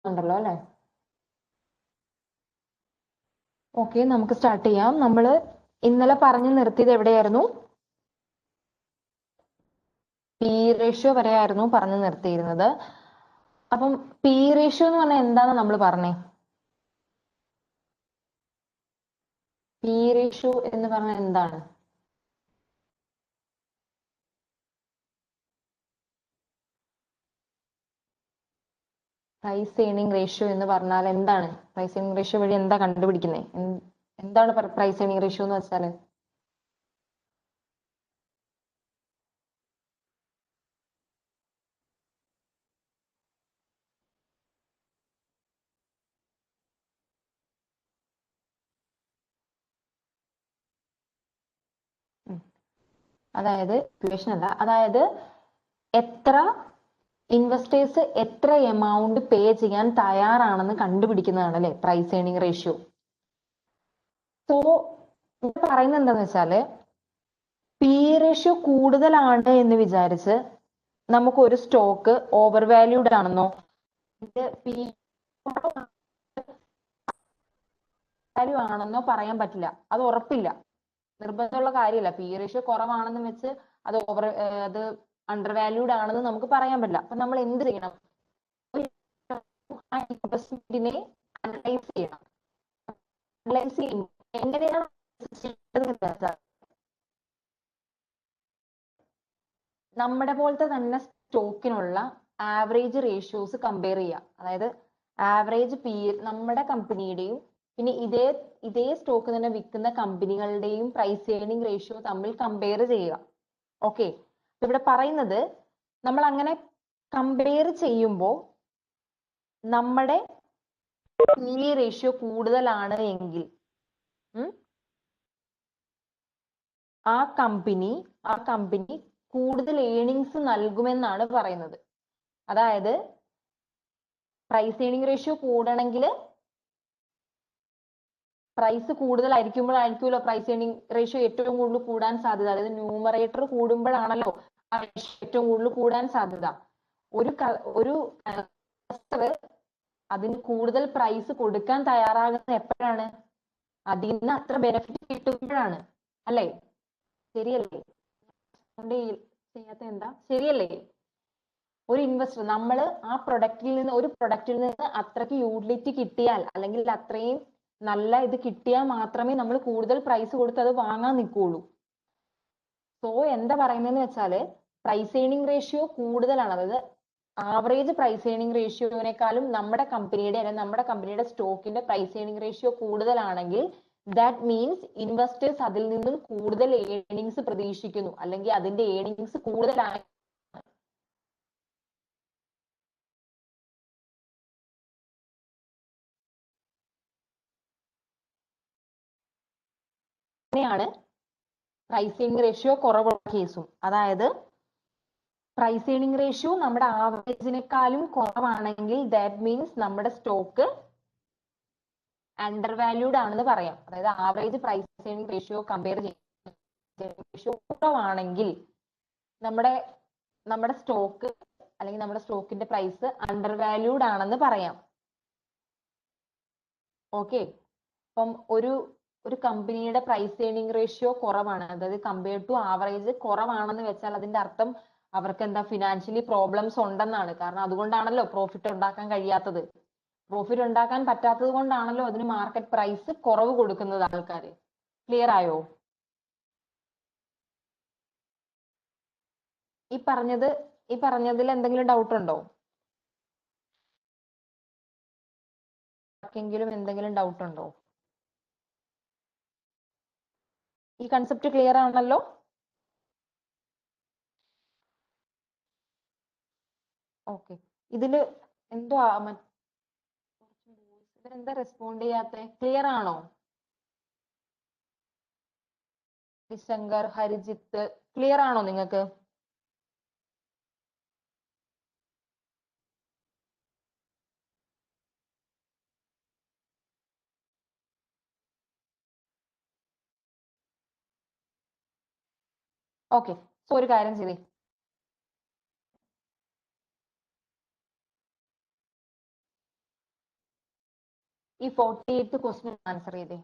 ഉണ്ടല്ലോ അല്ലെ? ഓക്കെ, നമുക്ക് സ്റ്റാർട്ട് ചെയ്യാം. നമ്മൾ ഇന്നലെ പറഞ്ഞു നിർത്തിയത് എവിടെയായിരുന്നു? പി റേഷ്യോ വരെയായിരുന്നു പറഞ്ഞു നിർത്തിയിരുന്നത്. അപ്പം പി റേഷ്യോ എന്ന് പറഞ്ഞാൽ എന്താണ് നമ്മൾ പറഞ്ഞേ? പി റേഷ്യോ എന്ന് പറഞ്ഞാൽ എന്താണ്? പ്രൈസ് ഏർണിംഗ് റേഷ്യോ എന്ന് പറഞ്ഞാൽ എന്താണ്? പ്രൈസ് ഏർണിംഗ് റേഷ്യോ വഴി എന്താ കണ്ടുപിടിക്കുന്നത്? എന്താണ് പ്രൈസ് ഏർണിംഗ് റേഷ്യോ എന്ന് വെച്ചാല്? അതായത് ഇക്വേഷൻ അല്ല, അതായത് എത്ര ഇൻവെസ്റ്റേഴ്സ് എത്ര എമൗണ്ട് പേ ചെയ്യാൻ തയ്യാറാണെന്ന് കണ്ടുപിടിക്കുന്നതാണ് അല്ലെ പ്രൈസ് ഏർണിംഗ് റേഷ്യോ. സോ പറയുന്നത് എന്താന്ന് വെച്ചാല്, പി റേഷ്യോ കൂടുതലാണ് എന്ന് വിചാരിച്ച് നമുക്ക് ഒരു സ്റ്റോക്ക് ഓവർ വാല്യൂഡ് ആണെന്നോ പി വാല്യൂ ആണെന്നോ പറയാൻ പറ്റില്ല. അത് ഉറപ്പില്ല, നിർബന്ധമുള്ള കാര്യമില്ല. പി റേഷ്യോ കുറവാണെന്ന് വെച്ച് അത് അണ്ടർ വാല്യൂഡ് ആണെന്ന് നമുക്ക് പറയാൻ പറ്റില്ല. അപ്പൊ നമ്മൾ എന്ത് ചെയ്യണം? ഇൻവെസ്റ്റ്മെന്റിനെ അനലൈസ് ചെയ്യണം. അനലൈസ് ചെയ്യുമ്പോൾ എങ്ങനെയാണ് നമ്മുടെ പോലത്തെ തന്നെ സ്റ്റോക്കിനുള്ള ആവറേജ് റേഷ്യോസ് കമ്പയർ ചെയ്യുക. അതായത് ആവറേജ് പി, നമ്മുടെ കമ്പനിയുടെയും പിന്നെ ഇതേ സ്റ്റോക്ക് തന്നെ വിൽക്കുന്ന കമ്പനികളുടെയും പ്രൈസ് ഏർണിംഗ് റേഷ്യോ തമ്മിൽ കമ്പയർ ചെയ്യുക. ഓക്കെ, ഇവിടെ പറയുന്നത് നമ്മൾ അങ്ങനെ കമ്പയർ ചെയ്യുമ്പോൾ നമ്മുടെ പി റേഷ്യോ കൂടുതലാണ് എങ്കിൽ ആ കമ്പനി കൂടുതൽ ഏർണിങ്സ് നൽകുമെന്നാണ് പറയുന്നത്. അതായത് പ്രൈസ് ഏർണിംഗ് റേഷ്യോ കൂടണമെങ്കിൽ പ്രൈസ് കൂടുതലായിരിക്കുമ്പോഴായിരിക്കുമല്ലോ പ്രൈസ് ഏർണിംഗ് റേഷ്യോ ഏറ്റവും കൂടുതൽ കൂടാൻ സാധ്യത. അതായത് ന്യൂമറേറ്റർ കൂടുമ്പോഴാണല്ലോ ആ റേഷ്യോ ഏറ്റവും കൂടുതൽ കൂടാൻ സാധ്യത. ഒരു കസ്റ്റമർ അതിന് കൂടുതൽ പ്രൈസ് കൊടുക്കാൻ തയ്യാറാകുന്നത് എപ്പോഴാണ്? അതിൽ നിന്ന് അത്ര ബെനിഫിറ്റ് കിട്ടുമ്പോഴാണ്. അല്ലേ? ശരിയല്ലേ? ചെയ്യാത്ത എന്താ? ശരിയല്ലേ? ഒരു ഇൻവെസ്റ്റർ നമ്മൾ ഒരു പ്രൊഡക്റ്റിൽ നിന്ന് അത്രയ്ക്ക് യൂട്ടിലിറ്റി കിട്ടിയാൽ, അല്ലെങ്കിൽ അത്രയും നല്ല ഇത് കിട്ടിയാൽ മാത്രമേ നമ്മൾ കൂടുതൽ പ്രൈസ് കൊടുത്ത് അത് വാങ്ങാൻ നിൽക്കുള്ളൂ. സോ എന്താ പറയുന്നതെന്ന് വെച്ചാല്, പ്രൈസ് ഏർണിംഗ് റേഷ്യോ കൂടുതലാണ്, അതായത് ആവറേജ് പ്രൈസ് ഏർണിംഗ് റേഷ്യോനേക്കാളും നമ്മുടെ കമ്പനിയുടെ സ്റ്റോക്കിന്റെ പ്രൈസ് ഏർണിംഗ് റേഷ്യോ കൂടുതലാണെങ്കിൽ ദാറ്റ് മീൻസ് ഇൻവെസ്റ്റേഴ്സ് അതിൽ നിന്നും കൂടുതൽ ഏർണിങ്സ് പ്രതീക്ഷിക്കുന്നു, അല്ലെങ്കിൽ അതിന്റെ ഏർണിങ്സ് കൂടുതലായി. അങ്ങനെയാണ് പ്രൈസ് ഏർണിംഗ് റേഷ്യോ കുറവുള്ള കേസും. അതായത് പ്രൈസ് ഏർണിംഗ് റേഷ്യോ നമ്മുടെ ആവറേജിനേക്കാളും കുറവാണെങ്കിൽ ദാറ്റ് മീൻസ് നമ്മുടെ സ്റ്റോക്ക് അണ്ടർ വാല്യൂഡ് ആണെന്ന് പറയാം. അതായത് average price earning ratio compare ratio കുറവാണെങ്കിൽ നമ്മുടെ സ്റ്റോക്ക് അല്ലെങ്കിൽ നമ്മുടെ സ്റ്റോക്കിന്റെ പ്രൈസ് അണ്ടർ വാല്യൂഡ് ആണെന്ന് പറയാം. ഓക്കെ, അപ്പം ഒരു കമ്പനിയുടെ പ്രൈസ് ഏർണിംഗ് റേഷ്യോ കുറവാണ്, അതായത് കമ്പയർഡ് ടു ആവറേജ് കുറവാണെന്ന് വെച്ചാൽ അതിന്റെ അർത്ഥം അവർക്ക് എന്താ ഫിനാൻഷ്യലി പ്രോബ്ലംസ് ഉണ്ടെന്നാണ്. കാരണം അതുകൊണ്ടാണല്ലോ പ്രോഫിറ്റ് ഉണ്ടാക്കാൻ കഴിയാത്തത്. പ്രോഫിറ്റ് ഉണ്ടാക്കാൻ പറ്റാത്തത് കൊണ്ടാണല്ലോ അതിന് മാർക്കറ്റ് പ്രൈസ് കുറവ് കൊടുക്കുന്നത് ആൾക്കാർ. ക്ലിയർ ആയോ? ഈ പറഞ്ഞതിൽ എന്തെങ്കിലും ഡൗട്ട് ഉണ്ടോ? ആർക്കെങ്കിലും എന്തെങ്കിലും ഡൗട്ട് ഉണ്ടോ? ഈ കൺസെപ്റ്റ് ക്ലിയർ ആണല്ലോ? ഓക്കെ, ഇതില് എന്തോ ഇവരെന്താ റെസ്പോണ്ട് ചെയ്യാത്തെ? ക്ലിയർ ആണോ? ശങ്കർ, ഹരിജിത്ത്, ക്ലിയർ ആണോ നിങ്ങൾക്ക്? ഓക്കെ, സോ ഒരു കാര്യം ചെയ്തേ, ഈ 48th ക്വസ്റ്റ്യൻ ആൻസർ ചെയ്തേ.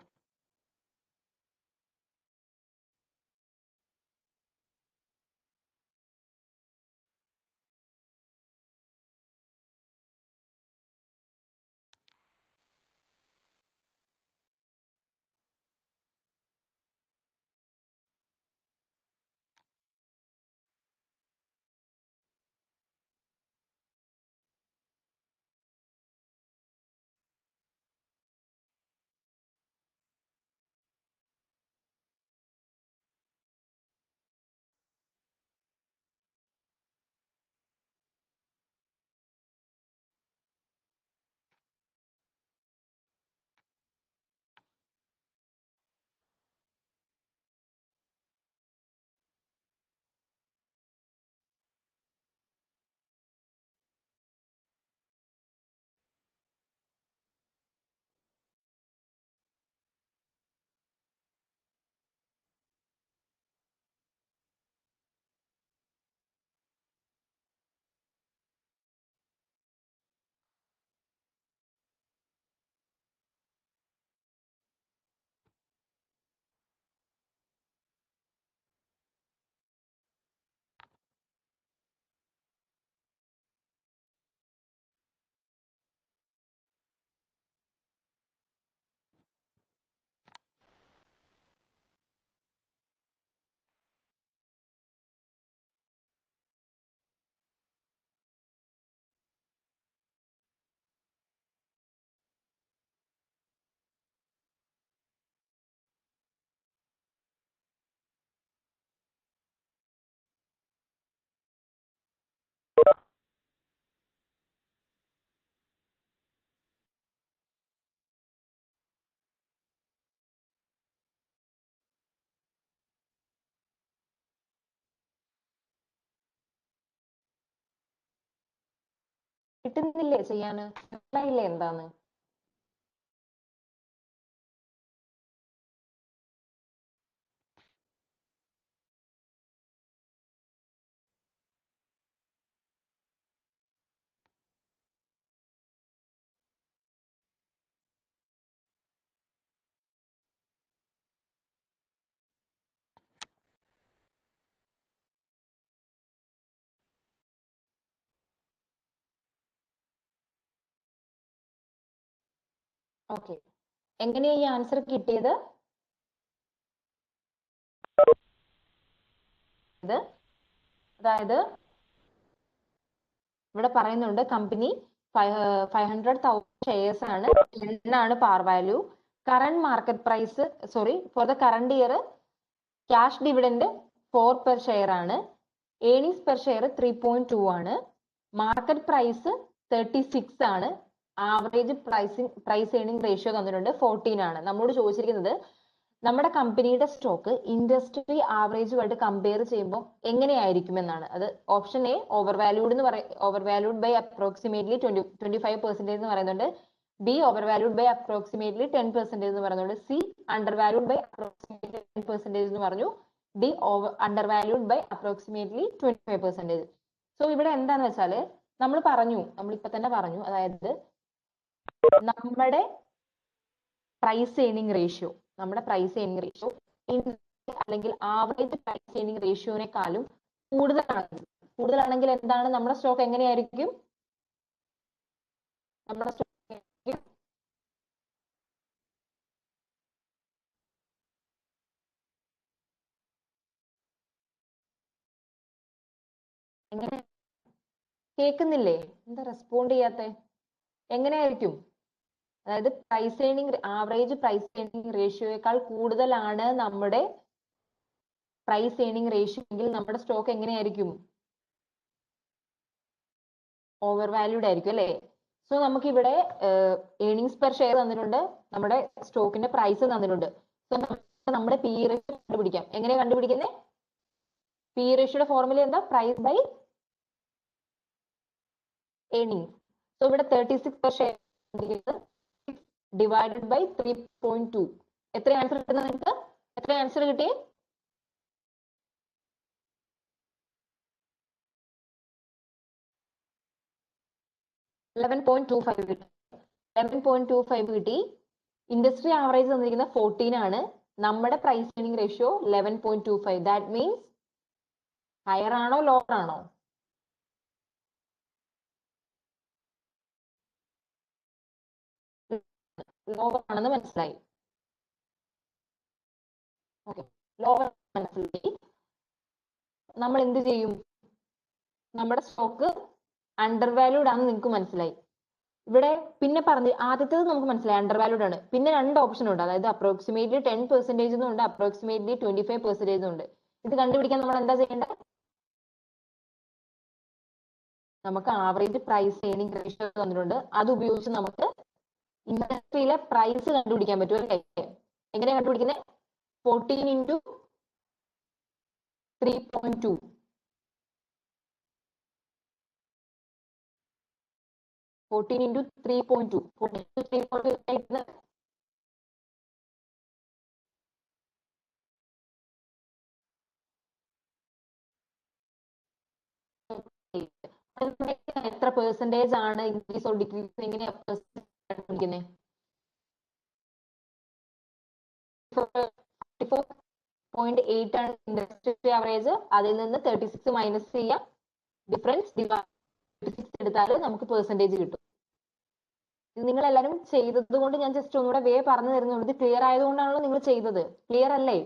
കിട്ടുന്നില്ലേ ചെയ്യാന്? മനസ്സിലായില്ലേ എന്താന്ന്? ഓക്കെ, എങ്ങനെയാ ഈ ആൻസർ കിട്ടിയത്? അതായത് ഇവിടെ പറയുന്നുണ്ട് കമ്പനി 500,000 ഷെയർസ് ആണ്, 10 ആണ് par value. Current market price, sorry, for the current year cash dividend 4 per share ആണ്. ഏണിങ്സ് പെർ ഷെയർ 3.2 ആണ്. മാർക്കറ്റ് പ്രൈസ് 36 ആണ്. ആവറേജ് പ്രൈസ് ഏണിംഗ് റേഷ്യോ തന്നിട്ടുണ്ട് 14 ആണ്. നമ്മളോട് ചോദിച്ചിരിക്കുന്നത് നമ്മുടെ കമ്പനിയുടെ സ്റ്റോക്ക് ഇൻഡസ്ട്രി ആവറേജുമായിട്ട് കമ്പയർ ചെയ്യുമ്പോൾ എങ്ങനെയായിരിക്കും എന്നാണ്. അത് option A over valued over valued by approximately 25% എന്ന് പറയുന്നുണ്ട്. B over valued by approximately 10% എന്ന് പറയുന്നുണ്ട്. C under valued by approximately 10% എന്ന് പറഞ്ഞു. D under valued by approximately 25%. So ഇവിടെ എന്താന്ന് വെച്ചാല് നമ്മളിപ്പോ തന്നെ പറഞ്ഞു, അതായത് നമ്മുടെ പ്രൈസ് ഏണിംഗ് റേഷ്യോ അല്ലെങ്കിൽ ആവറേജ് പ്രൈസ് ഏണിംഗ് റേഷ്യോനെക്കാളും കൂടുതലാണെങ്കിൽ എന്താണ് നമ്മുടെ സ്റ്റോക്ക് എങ്ങനെയായിരിക്കും? നമ്മുടെ സ്റ്റോക്ക് എങ്ങനെ? കേൾക്കുന്നില്ലേ? എന്താ റെസ്പോണ്ട് ചെയ്യാത്തെ? എങ്ങനെയായിരിക്കും? അതായത് ആവറേജ് പ്രൈസ് ഏണിംഗ് റേഷ്യോയേക്കാൾ കൂടുതലാണ് നമ്മുടെ പ്രൈസ് ഏണിംഗ് റേഷ്യോ എങ്കിൽ നമ്മുടെ സ്റ്റോക്ക് എങ്ങനെയായിരിക്കും? ഓവർ വാല്യൂഡ് ആയിരിക്കും അല്ലേ? സോ നമുക്ക് ഇവിടെ ഏണിങ്സ് പെർ ഷെയർ തന്നിട്ടുണ്ട്, നമ്മുടെ സ്റ്റോക്കിന്റെ പ്രൈസ് തന്നിട്ടുണ്ട്. സോ നമ്മുടെ പി റേഷ്യോ കണ്ടുപിടിക്കാം. എങ്ങനെയാ കണ്ടുപിടിക്കുന്നത്? പി റേഷ്യോയുടെ ഫോർമുല എന്താ? Price by earning. സോ ഇവിടെ 36 പെർ ഷെയർ ഡിവൈഡഡ് ബൈ 3.2. എത്ര ആൻസർ കിട്ടുന്നത് നിങ്ങൾക്ക്? എത്ര ആൻസർ കിട്ടി? 11.25 കിട്ടും. 11.25 കിട്ടി. ഇൻഡസ്ട്രി ആവറേജ് തന്നിരിക്കുന്ന 14 ആണ്. നമ്മുടെ price earning ratio 11.25. That means higher ആണോ ലോവർ ആണോ? ലോവർ ആണെന്ന് മനസ്സിലായി. ഓക്കെ, ലോവർ മനസ്സിലായി. നമ്മൾ എന്ത് ചെയ്യും? നമ്മുടെ സ്റ്റോക്ക് അണ്ടർ വാല്യൂഡ് ആണെന്ന് നിങ്ങൾക്ക് മനസ്സിലായി. ഇവിടെ പിന്നെ പറഞ്ഞ് ആദ്യത്തേത് നമുക്ക് മനസ്സിലായി അണ്ടർ വാല്യൂഡ് ആണ്. പിന്നെ 2 ഓപ്ഷൻ ഉണ്ട്, അതായത് അപ്രോക്സിമേറ്റ്ലി 10% എന്നുണ്ട്, അപ്രോക്സിമേറ്റ്ലി 25% എന്നുണ്ട്. ഇത് കണ്ടുപിടിക്കാൻ നമ്മൾ എന്താ ചെയ്യേണ്ടത്? നമുക്ക് ആവറേജ് പ്രൈസ് ഏർണിംഗ് റേഷ്യോ തന്നിട്ടുണ്ട്. അത് ഉപയോഗിച്ച് നമുക്ക് ഇൻഡസ്ട്രിയിലെ പ്രൈസ് കണ്ടുപിടിക്കാൻ പറ്റും അല്ലേ? എങ്ങനെയാ കണ്ടുപിടിക്കുന്നത്? 14 into 3.2. 14 into 3.2. 14 into 3.2 എത്ര പെർസെന്റേജ് ആണ് ഇൻക്രീസ് ഓർ ഡിക്രീസ്? എങ്ങനെയാ കണ്ടുപിടിക്കുന്നത്? 44.8 ആണ് ഇൻഡസ്ട്രി ആവറേജ്. അതിൽ നിന്ന് 36 മൈനസ് ചെയ്യാം, ഡിഫറൻസ് 36 എടുത്താൽ നമുക്ക് പെർസെന്റേജ് കിട്ടും. ഇത് നിങ്ങൾ എല്ലാവരും ചെയ്തത് കൊണ്ട് ഞാൻ ജസ്റ്റ് ഒന്നുകൂടെ വേ പറഞ്ഞു തരുന്നുണ്ട്. ഇത് ക്ലിയർ ആയതുകൊണ്ടാണല്ലോ നിങ്ങൾ ചെയ്തത്. ക്ലിയർ അല്ലേ?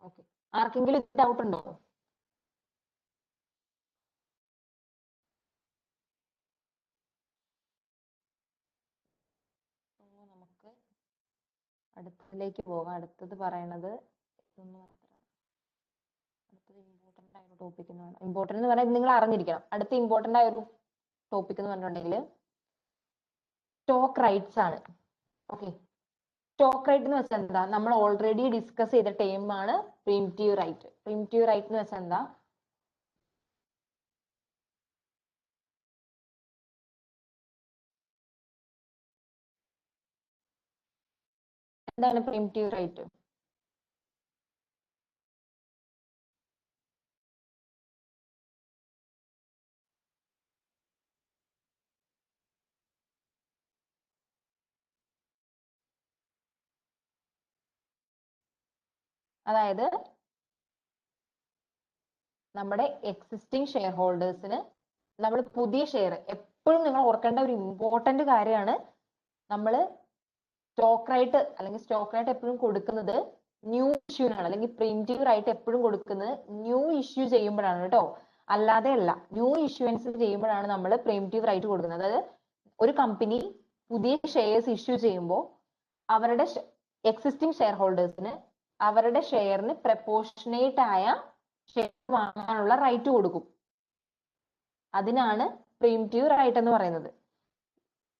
ഓക്കെ, ആർക്കെങ്കിലും ഡൗട്ട് ഉണ്ടോ? നമുക്ക് അടുത്തതിലേക്ക് പോകാം. അടുത്തത് പറയണത് ഇമ്പോർട്ടന്റ് ആയ ടോപ്പിക് എന്ന് പറയുന്നത്, ഇമ്പോർട്ടന്റ് എന്ന് പറയുന്നത് നിങ്ങൾ അറിഞ്ഞിരിക്കണം. അടുത്ത ഇമ്പോർട്ടന്റ് ആയ ഒരു ടോപ്പിക് എന്ന് പറഞ്ഞിട്ടുണ്ടെങ്കിൽ സ്റ്റോക്ക് റൈറ്റ്സ് ആണ്. ഓക്കെ, സ്റ്റോക്ക് റൈറ്റ് എന്ന് വെച്ചാൽ എന്താ? നമ്മൾ ഓൾറെഡി ഡിസ്കസ് ചെയ്ത ടേം ആണ് പ്രീംറ്റീവ് റൈറ്റ്. പ്രീംറ്റീവ് റൈറ്റ് എന്ന് വെച്ചാൽ എന്താ? എന്താണ് പ്രീംറ്റീവ് റൈറ്റ്? അതായത് നമ്മുടെ എക്സിസ്റ്റിംഗ് ഷെയർ ഹോൾഡേഴ്സിന് നമ്മൾ പുതിയ ഷെയർ, എപ്പോഴും നിങ്ങൾ ഓർക്കേണ്ട ഒരു ഇമ്പോർട്ടന്റ് കാര്യമാണ്, നമ്മൾ സ്റ്റോക്ക് റൈറ്റ് അല്ലെങ്കിൽ സ്റ്റോക്ക് റൈറ്റ് എപ്പോഴും കൊടുക്കുന്നത് ന്യൂ ഇഷ്യൂനാണ്, അല്ലെങ്കിൽ പ്രിന്റീവ് റൈറ്റ് എപ്പോഴും കൊടുക്കുന്നത് ന്യൂ ഇഷ്യൂ ചെയ്യുമ്പോഴാണ് കേട്ടോ, അല്ലാതെ അല്ല. ന്യൂ ഇഷ്യൂവൻസ് ചെയ്യുമ്പോഴാണ് നമ്മൾ പ്രിമിറ്റീവ് റൈറ്റ് കൊടുക്കുന്നത്. അതായത് ഒരു കമ്പനി പുതിയ ഷെയർസ് ഇഷ്യൂ ചെയ്യുമ്പോൾ അവരുടെ എക്സിസ്റ്റിംഗ് ഷെയർ ഹോൾഡേഴ്സിന് അവരുടെ ഷെയറിന് പ്രപ്പോർഷനേറ്റ് ആയ ഷെയർ വാങ്ങാനുള്ള റൈറ്റ് കൊടുക്കും. അതിനാണ് പ്രീംറ്റീവ് റൈറ്റ് എന്ന് പറയുന്നത്.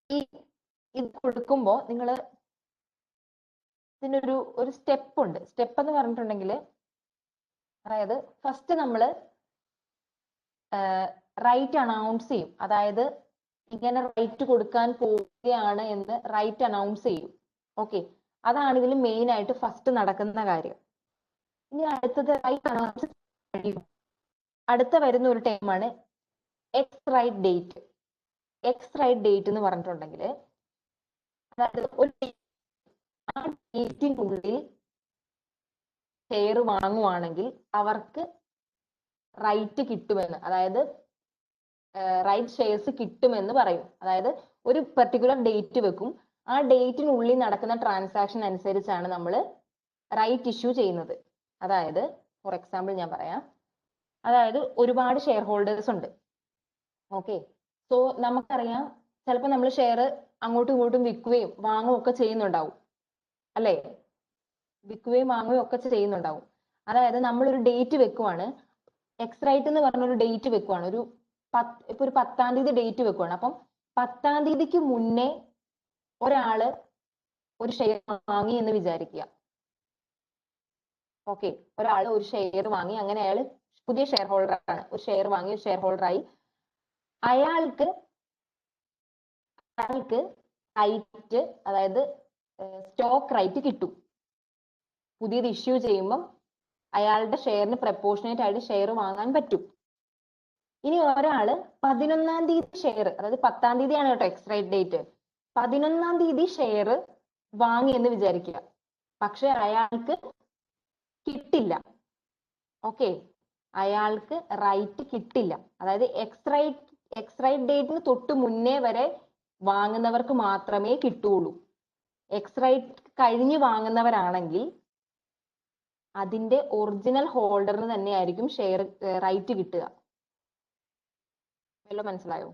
ഈ ഇത് കൊടുക്കുമ്പോൾ നിങ്ങൾ ഇതിനൊരു സ്റ്റെപ്പ് ഉണ്ട്. സ്റ്റെപ്പ് എന്ന് പറഞ്ഞിട്ടുണ്ടെങ്കിൽ, അതായത് ഫസ്റ്റ് നമ്മൾ റൈറ്റ് അനൗൺസ് ചെയ്യും. അതായത് ഇങ്ങനെ റൈറ്റ് കൊടുക്കാൻ പോവുകയാണ് എന്ന് റൈറ്റ് അനൗൺസ് ചെയ്യും. ഓക്കെ, അതാണ് ഇതിൽ മെയിൻ ആയിട്ട് ഫസ്റ്റ് നടക്കുന്ന കാര്യം. ഇനി അടുത്തത് റൈറ്റ് അനൗൺസ് കഴിയും. അടുത്ത വരുന്ന ഒരു ടൈമാണ് ex right date. Ex right date എന്ന് പറഞ്ഞിട്ടുണ്ടെങ്കിൽ, അതായത് ഒരു ആ ഡേറ്റിനുള്ളിൽ ഷെയർ വാങ്ങുവാണെങ്കിൽ അവർക്ക് റൈറ്റ് കിട്ടുമെന്ന്, അതായത് റൈറ്റ് ഷെയർസ് കിട്ടുമെന്ന് പറയും. അതായത് ഒരു പെർട്ടിക്കുലർ ഡേറ്റ് വെക്കും. ആ ഡേറ്റിനുള്ളിൽ നടക്കുന്ന ട്രാൻസാക്ഷൻ അനുസരിച്ചാണ് നമ്മൾ റൈറ്റ് ഇഷ്യൂ ചെയ്യുന്നത്. അതായത് ഫോർ എക്സാമ്പിൾ ഞാൻ പറയാം. അതായത് ഒരുപാട് ഷെയർ ഹോൾഡേഴ്സ് ഉണ്ട്. ഓക്കെ, സോ നമുക്കറിയാം ചിലപ്പോൾ നമ്മൾ ഷെയർ അങ്ങോട്ടും ഇങ്ങോട്ടും വിൽക്കുകയും വാങ്ങുകയും ഒക്കെ ചെയ്യുന്നുണ്ടാവും അല്ലേ? വിൽക്കുകയും വാങ്ങുകയും ഒക്കെ ചെയ്യുന്നുണ്ടാവും. അതായത് നമ്മളൊരു ഡേറ്റ് വെക്കുവാണ്, എക്സ് റൈറ്റ് എന്ന് പറഞ്ഞൊരു ഡേറ്റ് വെക്കുവാണ്. ഇപ്പൊ ഒരു 10-ാം തീയതി ഡേറ്റ് വെക്കുവാണ്. അപ്പം 10-ാം തീയതിക്ക് മുന്നേ ഒരാള് ഒരു ഷെയർ വാങ്ങി എന്ന് വിചാരിക്കുക. ഓക്കെ, ഒരാൾ ഒരു ഷെയർ വാങ്ങി, അങ്ങനെ അയാൾ പുതിയ ഷെയർ ഹോൾഡർ ആണ്, ഒരു ഷെയർ വാങ്ങി, ഒരു ഷെയർ ഹോൾഡർ ആയി. അയാൾക്ക് റൈറ്റ്, അതായത് സ്റ്റോക്ക് റൈറ്റ് കിട്ടും. പുതിയത് ഇഷ്യൂ ചെയ്യുമ്പം അയാളുടെ ഷെയറിന് പ്രപ്പോർഷനേറ്റ് ആയിട്ട് ഷെയർ വാങ്ങാൻ പറ്റും. ഇനി ഒരാള് 11-ാം തീയതി ഷെയർ, അതായത് 10-ാം തീയതിയാണ് കേട്ടോ എക്സ്പയറി ഡേറ്റ്, 11-ാം തീയതി ഷെയർ വാങ്ങി എന്ന് വിചാരിക്കുക. പക്ഷെ അയാൾക്ക് കിട്ടില്ല. ഓക്കെ, അയാൾക്ക് റൈറ്റ് കിട്ടില്ല. അതായത് എക്സ്പയറി ഡേറ്റിന് തൊട്ട് മുന്നേ വരെ വാങ്ങുന്നവർക്ക് മാത്രമേ കിട്ടുള്ളൂ. എക്സ്പയറി കഴിഞ്ഞ് വാങ്ങുന്നവരാണെങ്കിൽ അതിന്റെ ഒറിജിനൽ ഹോൾഡറിന് തന്നെയായിരിക്കും ഷെയർ റൈറ്റ് കിട്ടുക. വല്ലതും മനസ്സിലായോ?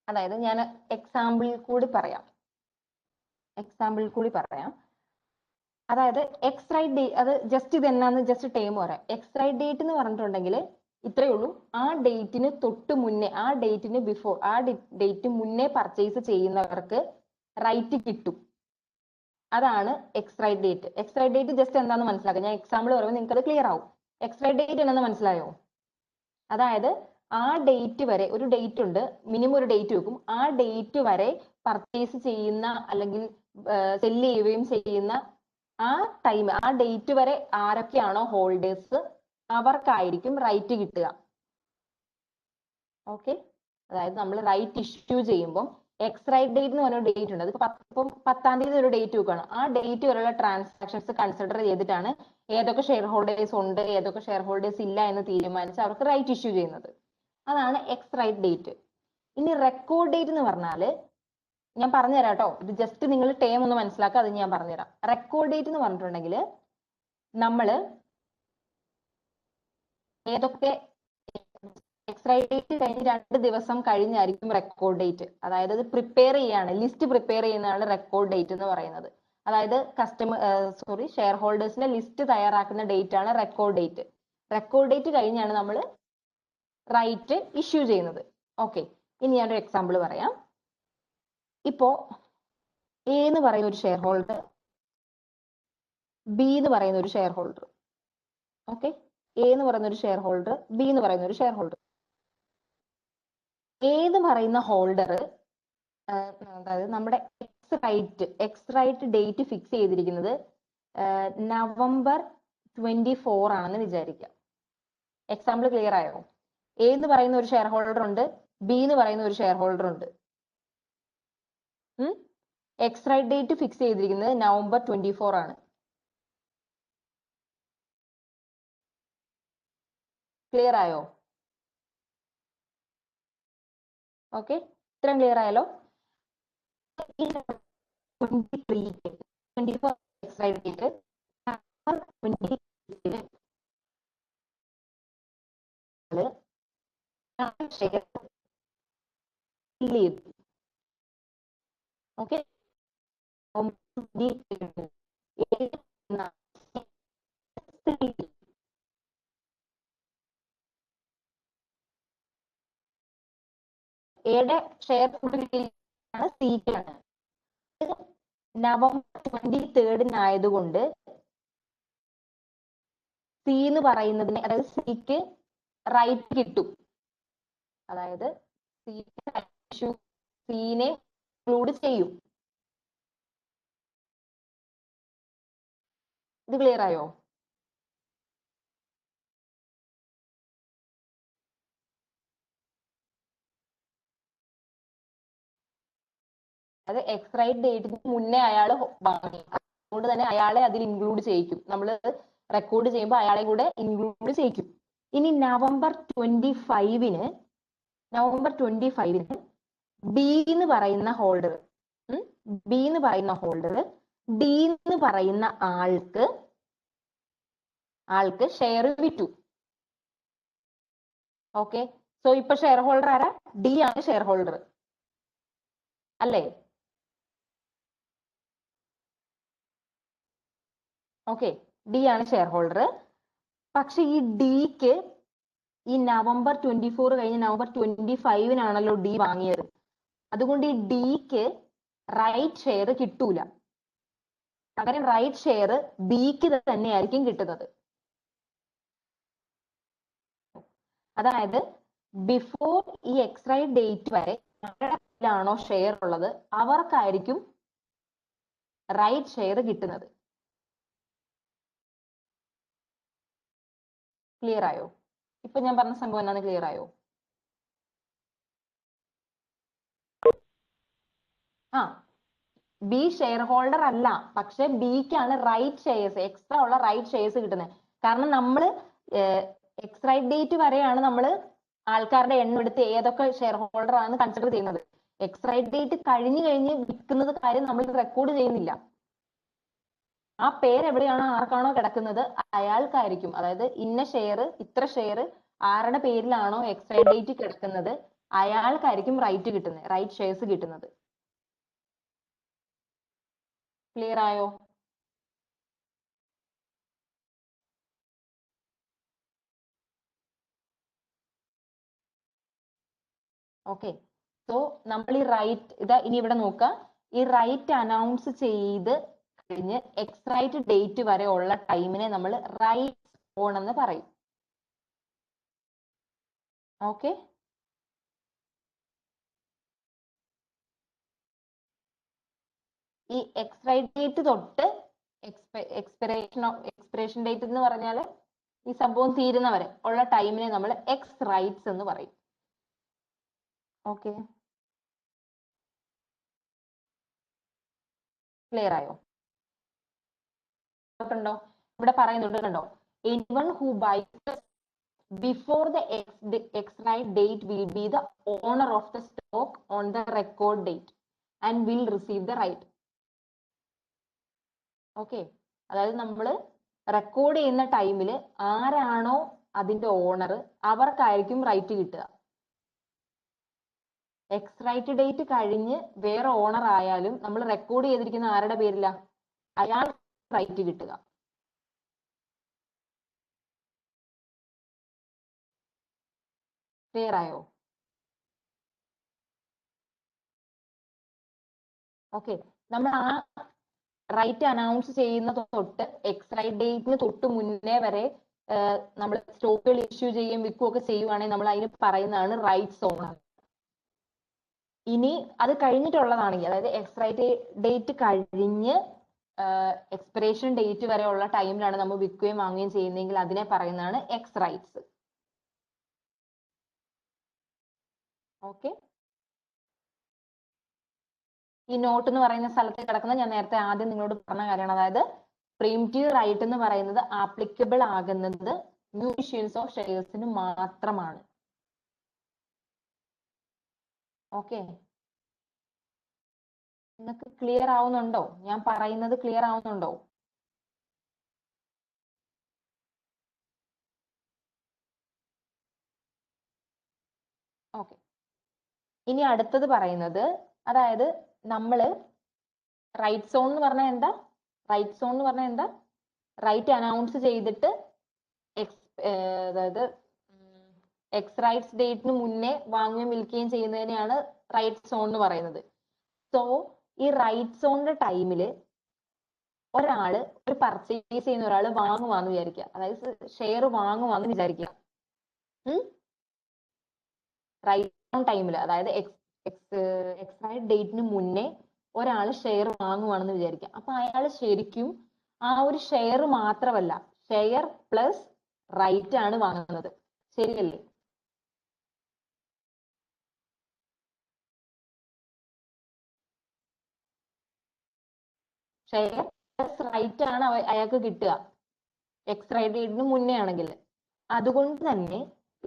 അതായത് ഞാൻ എക്സാമ്പിൾ കൂടി പറയാം. അതായത് എക്സ്പയറി ഡേറ്റ്, അത് ജസ്റ്റ് ഇത് എന്നാന്ന് ജസ്റ്റ് ടൈം പറയാം. എക്സ്പയറി ഡേറ്റ് എന്ന് പറഞ്ഞിട്ടുണ്ടെങ്കിൽ ഇത്രയേ ഉള്ളൂ, ആ ഡേറ്റിന് തൊട്ട് മുന്നേ, ആ ഡേറ്റിന് ബിഫോർ, ആ ഡേറ്റ് മുന്നേ പർച്ചേസ് ചെയ്യുന്നവർക്ക് റൈറ്റ് കിട്ടും. അതാണ് expiry date. Expiry date just എന്താണെന്ന് മനസ്സിലാക്കാം. ഞാൻ എക്സാമ്പിൾ പറയുമ്പോൾ നിങ്ങൾക്ക് അത് ക്ലിയർ ആവും. എക്സ്പയറി ഡേറ്റ് എന്താണെന്ന് മനസ്സിലായോ? അതായത് ആ ഡേറ്റ് വരെ, ഒരു ഡേറ്റ് ഉണ്ട്, മിനിമം ഒരു ഡേറ്റ് വെക്കും. ആ ഡേറ്റ് വരെ പർച്ചേസ് ചെയ്യുന്ന അല്ലെങ്കിൽ സെല്ല് ചെയ്യുകയും ചെയ്യുന്ന ആ ടൈം, ആ ഡേറ്റ് വരെ ആരൊക്കെയാണോ ഹോൾഡേഴ്സ് അവർക്കായിരിക്കും റൈറ്റ് കിട്ടുക. ഓക്കെ, അതായത് നമ്മൾ റൈറ്റ് ഇഷ്യൂ ചെയ്യുമ്പോൾ എക്സ്പയറി ഡേറ്റ് എന്ന് പറഞ്ഞ ഡേറ്റ് ഉണ്ട്. അത് ഇപ്പം 10-ാം തീയതി ഒരു ഡേറ്റ് വെക്കുകയാണ്. ആ ഡേറ്റ് വരെയുള്ള ട്രാൻസാക്ഷൻസ് കൺസിഡർ ചെയ്തിട്ടാണ് ഏതൊക്കെ ഷെയർ ഹോൾഡേഴ്സ് ഉണ്ട്, ഏതൊക്കെ ഷെയർ ഹോൾഡേഴ്സ് ഇല്ല എന്ന് തീരുമാനിച്ച് അവർക്ക് റൈറ്റ് ഇഷ്യൂ ചെയ്യുന്നത്. അതാണ് എക്സ്പയറി ഡേറ്റ്. ഇനി റെക്കോർഡ് ഡേറ്റ് എന്ന് പറഞ്ഞാല് ഞാൻ പറഞ്ഞുതരാം കേട്ടോ, ഇത് ജസ്റ്റ് നിങ്ങൾ ടേം ഒന്ന് മനസ്സിലാക്കുക, അത് ഞാൻ പറഞ്ഞുതരാം. റെക്കോർഡ് ഡേറ്റ് എന്ന് പറഞ്ഞിട്ടുണ്ടെങ്കിൽ നമ്മള് ഏതൊക്കെ എക്സ്പയറി ഡേറ്റ് കഴിഞ്ഞ് 2 ദിവസം കഴിഞ്ഞായിരിക്കും റെക്കോർഡ് ഡേറ്റ്. അതായത് അത് പ്രിപ്പയർ ചെയ്യാണ്, ലിസ്റ്റ് പ്രിപ്പയർ ചെയ്യുന്നതാണ് റെക്കോർഡ് ഡേറ്റ് എന്ന് പറയുന്നത്. അതായത് ഷെയർ ഹോൾഡേഴ്സിന്റെ ലിസ്റ്റ് തയ്യാറാക്കുന്ന ഡേറ്റ് ആണ് റെക്കോർഡ് ഡേറ്റ്. റെക്കോർഡ് ഡേറ്റ് കഴിഞ്ഞാണ് നമ്മൾ റൈറ്റ് ഇഷ്യൂ ചെയ്യുന്നത്. ഓക്കെ, ഇനി ഞാനൊരു എക്സാമ്പിൾ പറയാം. ഇപ്പോ എ എന്ന് പറയുന്ന ഒരു ഷെയർ ഹോൾഡർ, ബി എന്ന് പറയുന്ന ഒരു ഷെയർ ഹോൾഡർ. ഓക്കെ, എ എന്ന് പറയുന്ന ഒരു ഷെയർ ഹോൾഡർ, ബി എന്ന് പറയുന്ന ഒരു ഷെയർ ഹോൾഡർ. എ എന്ന് പറയുന്ന ഹോൾഡർ, അതായത് നമ്മുടെ എക്സ് റൈറ്റ് ഡേറ്റ് ഫിക്സ് ചെയ്തിരിക്കുന്നത് November 24 ആണെന്ന് വിചാരിക്കാം. എക്സാമ്പിൾ ക്ലിയർ ആയോ? എ എന്ന് പറയുന്ന ഒരു ഷെയർ ഹോൾഡർ ഉണ്ട്, ബി എന്ന് പറയുന്ന ഒരു ഷെയർ ഹോൾഡർ ഉണ്ട്. എക്സ് റൈറ്റ് ഡേറ്റ് ഫിക്സ് ചെയ്തിരിക്കുന്നത് November 24 ആണ്. ക്ലിയർ ആയോ? ഓക്കെ, ഇത്രയും ക്ലിയർ ആയല്ലോ. 24 എക്സ് റൈറ്റ് ഡേറ്റ്, ഓക്കെ, എയുടെ ഷെയർ കിട്ടിയാണ് സിക്കാണ്. November 23 ആയതുകൊണ്ട് സി എന്ന് പറയുന്നതിന്, അതായത് സിക്ക് റൈറ്റ് കിട്ടും. അതായത് സീനെ ഇൻക്ലൂഡ് ചെയ്യും. ഇത് ക്ലിയർ ആയോ? അത് എക്സ് റൈറ്റ് ഡേറ്റിന് മുന്നേ അയാൾ വാങ്ങി, അതുകൊണ്ട് തന്നെ അയാളെ അതിൽ ഇൻക്ലൂഡ് ചെയ്യിക്കും. നമ്മൾ റെക്കോർഡ് ചെയ്യുമ്പോൾ അയാളെ കൂടെ ഇൻക്ലൂഡ് ചെയ്യിക്കും. ഇനി November 25-ന് ബി എന്ന് പറയുന്ന ഹോൾഡർ, ഡി എന്ന് പറയുന്ന ആൾക്ക് ഷെയർ വിറ്റു. ഓക്കെ, സോ ഇപ്പൊ ഷെയർ ഹോൾഡർ ആരാ? ഡി ആണ് ഷെയർ ഹോൾഡർ അല്ലേ? ഓക്കെ, ഡി ആണ് ഷെയർ ഹോൾഡർ. പക്ഷെ ഈ ഡിക്ക് ഈ November 24 കഴിഞ്ഞ് November 25-നാണല്ലോ ഡി വാങ്ങിയത്. അതുകൊണ്ട് ഈ ഡിക്ക് റൈറ്റ് ഷെയർ കിട്ടൂല. പകരം റൈറ്റ് ഷെയർ ബിക്ക് തന്നെയായിരിക്കും കിട്ടുന്നത്. അതായത് ബിഫോർ ഈ എക്സ്പയറി ഡേറ്റ് വരെ ആണോ ഷെയർ ഉള്ളത് അവർക്കായിരിക്കും റൈറ്റ് ഷെയർ കിട്ടുന്നത്. ക്ലിയർ ആയോ? ഇപ്പൊ ഞാൻ പറഞ്ഞ സംഭവം എന്നാന്ന് ക്ലിയർ ആയോ? ആ, ബി ഷെയർ ഹോൾഡർ അല്ല, പക്ഷെ ബിക്കാണ് റൈറ്റ് ഷെയർസ്, എക്സ്ട്രാ ഉള്ള റൈറ്റ് ഷെയർസ് കിട്ടുന്നത്. കാരണം നമ്മൾ എക്സ് റൈറ്റ് ഡേറ്റ് വരെയാണ് നമ്മൾ ആൾക്കാരുടെ എണ്ണം എടുത്ത് ഏതൊക്കെ ഷെയർ ഹോൾഡർ ആണ് കൺസിഡർ ചെയ്യുന്നത്. എക്സ് റൈറ്റ് ഡേറ്റ് കഴിഞ്ഞ് വിൽക്കുന്നത് കാര്യം നമ്മൾ റെക്കോർഡ് ചെയ്യുന്നില്ല. ആ പേര് എവിടെയാണോ ആർക്കാണോ കിടക്കുന്നത് അയാൾക്കായിരിക്കും, അതായത് ഇന്ന ഷെയർ ഇത്ര ഷെയർ ആരുടെ പേരിലാണോ എക്സ്പയർ ഡേറ്റ് കിടക്കുന്നത് അയാൾക്കായിരിക്കും റൈറ്റ് കിട്ടുന്നത്, റൈറ്റ് ഷെയർസ് കിട്ടുന്നത്. ക്ലിയർ ആയോ? ഓക്കെ, സോ നമ്മൾ ഈ റൈറ്റ് ഇതാ ഇനി ഇവിടെ നോക്കുക, ഈ റൈറ്റ് അനൗൺസ് ചെയ്ത് കഴിഞ്ഞ് എക്സ് റൈറ്റ് ഡേറ്റ് വരെ ഉള്ള ടൈമിനെ നമ്മൾ റൈറ്റ് ഓൺ എന്ന് പറയും. ഓക്കെ, ഈ എക്സ് റൈറ്റ് ഡേറ്റ് തൊട്ട് എക്സ്പിറേഷൻ ഡേറ്റ് എന്ന് പറഞ്ഞാൽ ഈ സംഭവം തീരുന്നവരെ ഉള്ള ടൈമിനെ നമ്മൾ എക്സ് റൈറ്റ്സ് എന്ന് പറയും. ഓക്കെ, ക്ലിയർ ആയോ? ഉണ്ടോ? ഇവിടെ പറയുന്നുണ്ട് കണ്ടോ, anyone who buys before the expiry date will be the owner of the stock on the record date and will receive the right. Okay, അതായത് നമ്മൾ റെക്കോർഡ് ചെയ്യുന്ന ടൈമിൽ ആരാണോ അതിന്റെ ഓണർ അവർക്കായിരിക്കും റൈറ്റ് കിട്ടുക. എക്സ് റൈറ്റ് ഡേറ്റ് കഴിഞ്ഞ് വേറെ ഓണർ ആയാലും നമ്മൾ റെക്കോർഡ് ചെയ്തിരിക്കുന്ന ആരുടെ പേരില അയാൾ റൈറ്റ് കിട്ടുക. ക്ലിയർ ആയോ? ഓക്കെ, നമ്മൾ ആ റൈറ്റ് അനൗൺസ് ചെയ്യുന്ന തൊട്ട് എക്സ് റൈറ്റ് ഡേറ്റിന് തൊട്ട് മുന്നേ വരെ നമ്മൾ സ്റ്റോക്കുകൾ ഇഷ്യൂ ചെയ്യും വിൽക്കുകയും ഒക്കെ ചെയ്യുവാണെങ്കിൽ നമ്മൾ അതിന് പറയുന്നതാണ് റൈറ്റ്സ് ഓണർ. ഇനി അത് കഴിഞ്ഞിട്ടുള്ളതാണെങ്കിൽ, അതായത് എക്സ് റൈറ്റ് ഡേറ്റ് കഴിഞ്ഞ് എക്സ്പിറേഷൻ ഡേറ്റ് വരെ ഉള്ള ടൈമിലാണ് നമ്മൾ വിൽക്കുകയും വാങ്ങുകയും ചെയ്യുന്നതെങ്കിൽ അതിനെ പറയുന്നതാണ് എക്സ് റൈറ്റ്സ്. ഓക്കെ, ഈ നോട്ട് എന്ന് പറയുന്ന സ്ഥലത്ത് കിടക്കുന്ന ഞാൻ നേരത്തെ ആദ്യം നിങ്ങളോട് പറഞ്ഞ കാര്യമാണ്, അതായത് പ്രീംറ്റീവ് റൈറ്റ് എന്ന് പറയുന്നത് ആപ്ലിക്കബിൾ ആകുന്നത് ന്യൂ ഇഷ്യൂസ് ഓഫ് ഷെയർസിന് മാത്രമാണ്. ഓക്കെ, നിങ്ങൾക്ക് ക്ലിയർ ആവുന്നുണ്ടോ? ഞാൻ പറയുന്നത് ക്ലിയർ ആവുന്നുണ്ടോ? ഓക്കെ, ഇനി അടുത്തത് പറയുന്നത്, അതായത് നമ്മള് റൈറ്റ് സോൺ എന്ന് പറഞ്ഞാൽ എന്താ? റൈറ്റ് സോൺ എന്ന് പറഞ്ഞാൽ എന്താ? റൈറ്റ് അനൗൺസ് ചെയ്തിട്ട് അതായത് എക്സ് റൈറ്റ്സ് ഡേറ്റിന് മുന്നേ വാങ്ങുകയും വിൽക്കുകയും ചെയ്യുന്നതിനെയാണ് റൈറ്റ് സോൺ എന്ന് പറയുന്നത്. സോ ഈ റൈറ്റ് സോണിന്റെ ടൈമില് ഒരാള് ഒരു പർച്ചേസ് ചെയ്യുന്ന ഒരാൾ വാങ്ങുവാന്ന് വിചാരിക്കുക, അതായത് ഷെയർ വാങ്ങുവാന്ന് വിചാരിക്കുക. റൈറ്റ് ഓൺ ടൈമിൽ, അതായത് എക്സ്പയറി ഡേറ്റിന് മുന്നേ ഒരാൾ ഷെയർ വാങ്ങുവാണെന്ന് വിചാരിക്കുക. അപ്പൊ അയാൾ ശരിക്കും ആ ഒരു ഷെയർ മാത്രമല്ല, ഷെയർ പ്ലസ് റൈറ്റ് ആണ് വാങ്ങുന്നത്. ശരിയല്ലേ? ഷെയർ പ്ലസ് റൈറ്റ് ആണ് അയാൾക്ക് കിട്ടുക എക്സ്പയറി ഡേറ്റിന് മുന്നേ ആണെങ്കിൽ. അതുകൊണ്ട് തന്നെ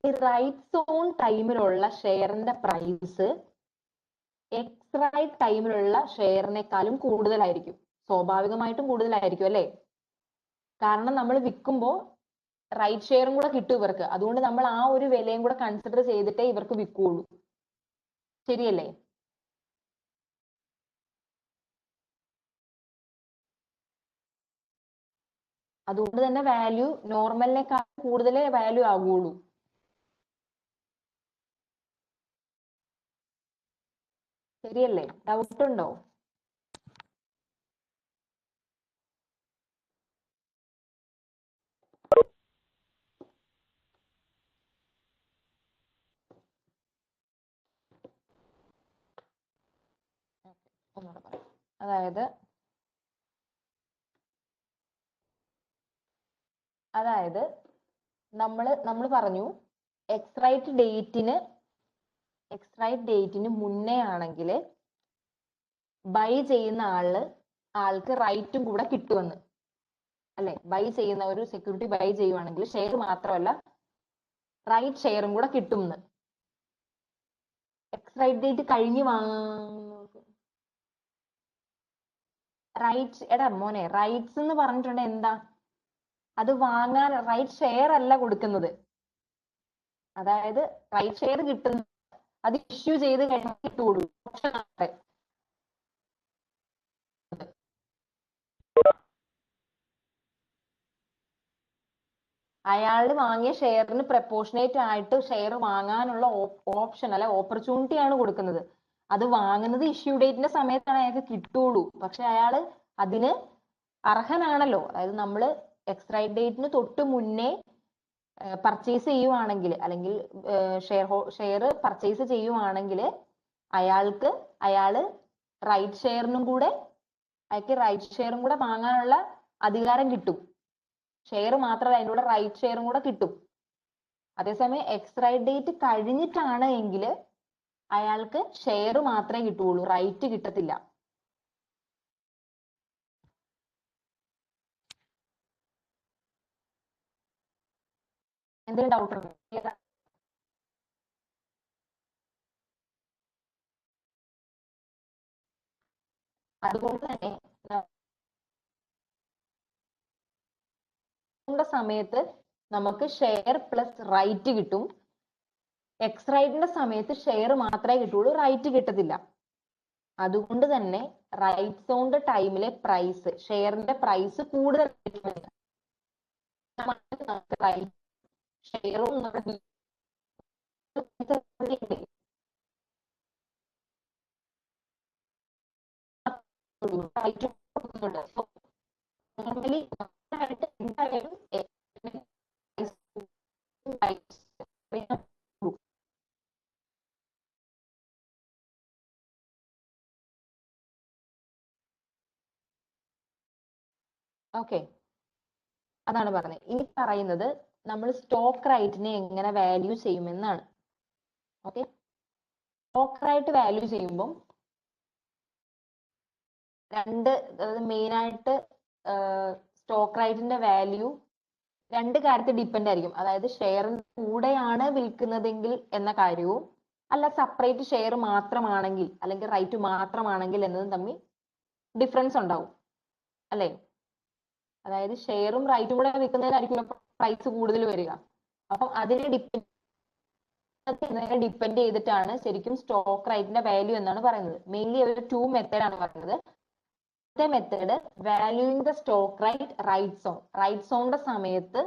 ഈ റൈറ്റ് ഓൺ ടൈമിലുള്ള ഷെയറിന്റെ പ്രൈസ് എക്സ് റൈറ്റ് ടൈമിലുള്ള ഷെയറിനേക്കാളും കൂടുതലായിരിക്കും. സ്വാഭാവികമായിട്ടും കൂടുതലായിരിക്കും അല്ലേ? കാരണം നമ്മൾ വിൽക്കുമ്പോൾ റൈറ്റ് ഷെയറും കൂടെ കിട്ടും ഇവർക്ക്. അതുകൊണ്ട് നമ്മൾ ആ ഒരു വിലയും കൂടെ കൺസിഡർ ചെയ്തിട്ടേ ഇവർക്ക് വിൽക്കുകയുള്ളൂ. ശരിയല്ലേ? അതുകൊണ്ട് തന്നെ വാല്യൂ നോർമലിനേക്കാൾ കൂടുതലേ വാല്യൂ ആകുള്ളൂ. ശരിയല്ലേ? ഡൗട്ട് ഉണ്ടോ? ഒന്നുകൂടെ പറയാം. അതായത് അതായത് നമ്മൾ പറഞ്ഞു എക്സ്റൈറ്റ് ഡേറ്റിന് മുന്നേ ആണെങ്കിൽ ബൈ ചെയ്യുന്ന ആൾക്ക് റൈറ്റും കൂടെ കിട്ടുമെന്ന്, അല്ലെ? ബൈ ചെയ്യുന്ന ഒരു സെക്യൂരിറ്റി ബൈ ചെയ്യുവാണെങ്കിൽ ഷെയർ മാത്രമല്ല റൈറ്റ് ഷെയറും കൂടെ കിട്ടുമെന്ന്. എക്സ്റൈറ്റ് ഡേറ്റ് കഴിഞ്ഞ് റൈറ്റ്സ്, എടാ മോനെ, റൈറ്റ്സ് എന്ന് പറഞ്ഞിട്ടുണ്ടെങ്കിൽ എന്താ? അത് വാങ്ങാൻ റൈറ്റ് ഷെയർ അല്ല കൊടുക്കുന്നത്. അതായത് റൈറ്റ് ഷെയർ കിട്ടുന്ന അത് ഇഷ്യൂ ചെയ്ത് കഴിഞ്ഞാൽ കിട്ടുള്ളൂ. അയാൾ വാങ്ങിയ ഷെയറിന് പ്രപ്പോർഷനേറ്റ് ആയിട്ട് ഷെയർ വാങ്ങാനുള്ള ഓപ്ഷൻ അല്ലെ ഓപ്പർച്യൂണിറ്റി ആണ് കൊടുക്കുന്നത്. അത് വാങ്ങുന്നത് ഇഷ്യൂ ഡേറ്റിന്റെ സമയത്താണ് അയാൾക്ക് കിട്ടുള്ളൂ. പക്ഷെ അയാള് അതിന് അർഹനാണല്ലോ. അതായത് നമ്മൾ എക്സ്റൈറ്റ് ഡേറ്റിന് തൊട്ട് മുന്നേ പർച്ചേസ് ചെയ്യുവാണെങ്കിൽ, അല്ലെങ്കിൽ ഷെയർ പർച്ചേസ് ചെയ്യുവാണെങ്കിൽ അയാള് റൈറ്റ് ഷെയറിനും കൂടെ വാങ്ങാനുള്ള അധികാരം കിട്ടും. ഷെയർ മാത്രമല്ല, അതിൻ്റെ കൂടെ റൈറ്റ് ഷെയറും കൂടെ കിട്ടും. അതേസമയം എക്സ്റൈറ്റ് ഡേറ്റ് കഴിഞ്ഞിട്ടാണ് എങ്കിൽ അയാൾക്ക് ഷെയർ മാത്രമേ കിട്ടുള്ളൂ, റൈറ്റ് കിട്ടത്തില്ല. എന്തെങ്കിലും ഡൗട്ട് ഉണ്ടോ? അതുകൊണ്ട് തന്നെ സമയത്ത് നമുക്ക് ഷെയർ പ്ലസ് റൈറ്റ് കിട്ടും. എക്സ്റൈറ്റിന്റെ സമയത്ത് ഷെയർ മാത്രമേ കിട്ടുള്ളൂ, റൈറ്റ് കിട്ടത്തില്ല. അതുകൊണ്ട് തന്നെ റൈറ്റ് സോണിന്റെ ടൈമിലെ പ്രൈസ്, ഷെയറിന്റെ പ്രൈസ് കൂടുതൽ ഷെയറും നോർമലി എന്തായാലും ഓക്കെ, അതാണ് പറഞ്ഞത്. ഇനി പറയുന്നത് നമ്മൾ സ്റ്റോക്ക് റൈറ്റിനെ എങ്ങനെ വാല്യൂ ചെയ്യുമെന്നാണ്. ഓക്കെ, സ്റ്റോക്ക് റൈറ്റ് വാല്യൂ ചെയ്യുമ്പോൾ മെയിൻ ആയിട്ട് സ്റ്റോക്ക് റൈറ്റിന്റെ വാല്യൂ രണ്ട് കാര്യത്തിൽ ഡിപ്പെൻഡ് ആയിരിക്കും. അതായത് ഷെയറിന്റെ കൂടെയാണ് വിൽക്കുന്നതെങ്കിൽ എന്ന കാര്യവും, അല്ല സെപ്പറേറ്റ് ഷെയർ മാത്രമാണെങ്കിൽ അല്ലെങ്കിൽ റൈറ്റ് മാത്രമാണെങ്കിൽ എന്നതും തമ്മിൽ ഡിഫറൻസ് ഉണ്ടാവും, അല്ലേ? അതായത് ഷെയറും റൈറ്റും കൂടെ വിൽക്കുന്നതിനായിരിക്കും പ്രൈസ് കൂടുതൽ വരിക. അപ്പം അതിനെ ഡിപ്പെൻഡ് ചെയ്തിട്ടാണ് ശരിക്കും സ്റ്റോക്ക് റൈറ്റിന്റെ വാല്യൂ എന്നാണ് പറയുന്നത്. മെയിൻലി ഒരു 2 മെത്തേഡ് ആണ് പറയുന്നത്. Method valuing the stock right സോണിന്റെ സമയത്ത്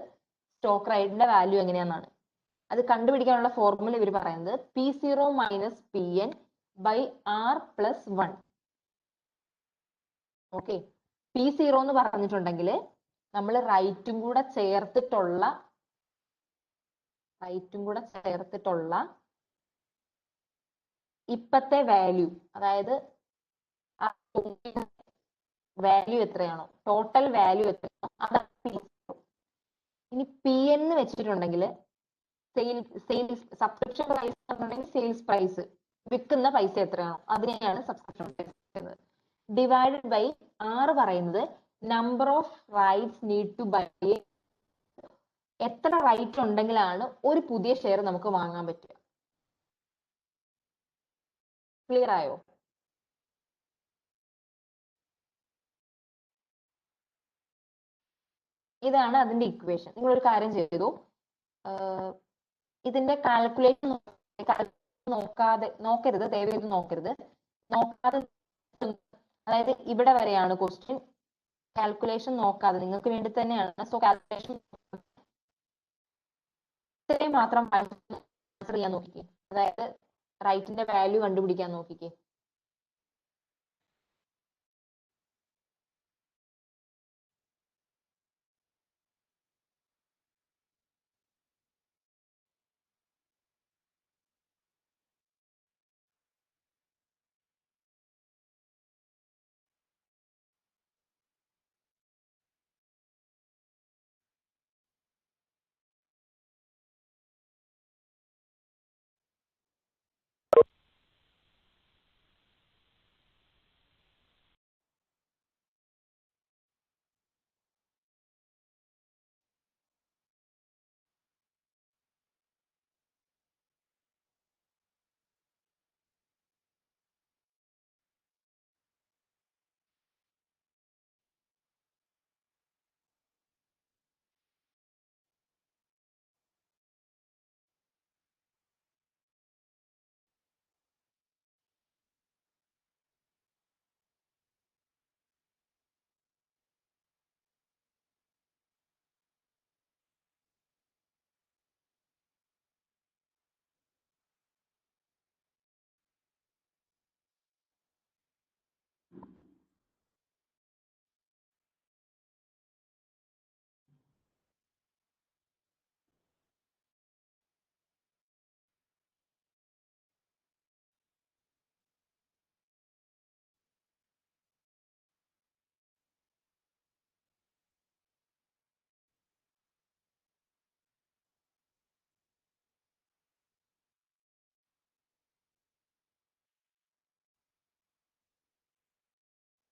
സ്റ്റോക്ക് റൈറ്റിന്റെ വാല്യൂ എങ്ങനെയാണെന്നാണ്. അത് കണ്ടുപിടിക്കാനുള്ള ഫോർമുല ഇവർ പറയുന്നത് P0 minus PN by R+1. Okay, P0 എന്ന് പറഞ്ഞിട്ടുണ്ടെങ്കിൽ നമ്മൾ റൈറ്റും കൂടെ ചേർത്തിട്ടുള്ള ഇപ്പത്തെ വാല്യൂ, അതായത് വാല്യൂ എത്രയാണോ, ടോട്ടൽ വാല്യൂ എത്രയാണോ അതാണ് P0. ഇനി PN എന്ന് വെച്ചിട്ടുണ്ടെങ്കിൽ സെയിൽസ് സബ്സ്ക്രിപ്ഷൻ പ്രൈസ് എന്നുണ്ടെങ്കിൽ സെയിൽസ് പ്രൈസ്, വിൽക്കുന്ന പൈസ എത്രയാണോ അതിനെയാണ് subscription price. Divided by R പറയുന്നത് number of rights need to buy, എത്ര റൈറ്റ് ഉണ്ടെങ്കിലാണ് ഒരു പുതിയ ഷെയർ നമുക്ക് വാങ്ങാൻ പറ്റുക. ക്ലിയർ ആയോ? ഇതാണ് അതിന്റെ ഇക്വേഷൻ. നിങ്ങൾ ഒരു കാര്യം ചെയ്തു, ഇതിന്റെ കാൽക്കുലേഷൻ നോക്കരുത്, ദയവേത് നോക്കരുത്. അതായത് ഇവിടെ വരെയാണ് ക്വസ്റ്റ്യൻ. കാൽക്കുലേഷൻ നോക്കാതെ നിങ്ങൾക്ക് വേണ്ടി തന്നെയാണ്. സോ കാൽക്കുലേഷൻ മാത്രം ആൻസർ ചെയ്യാൻ നോക്കിക്കേ. അതായത് റൈറ്റിന്റെ വാല്യൂ കണ്ടുപിടിക്കാൻ നോക്കിക്കേ.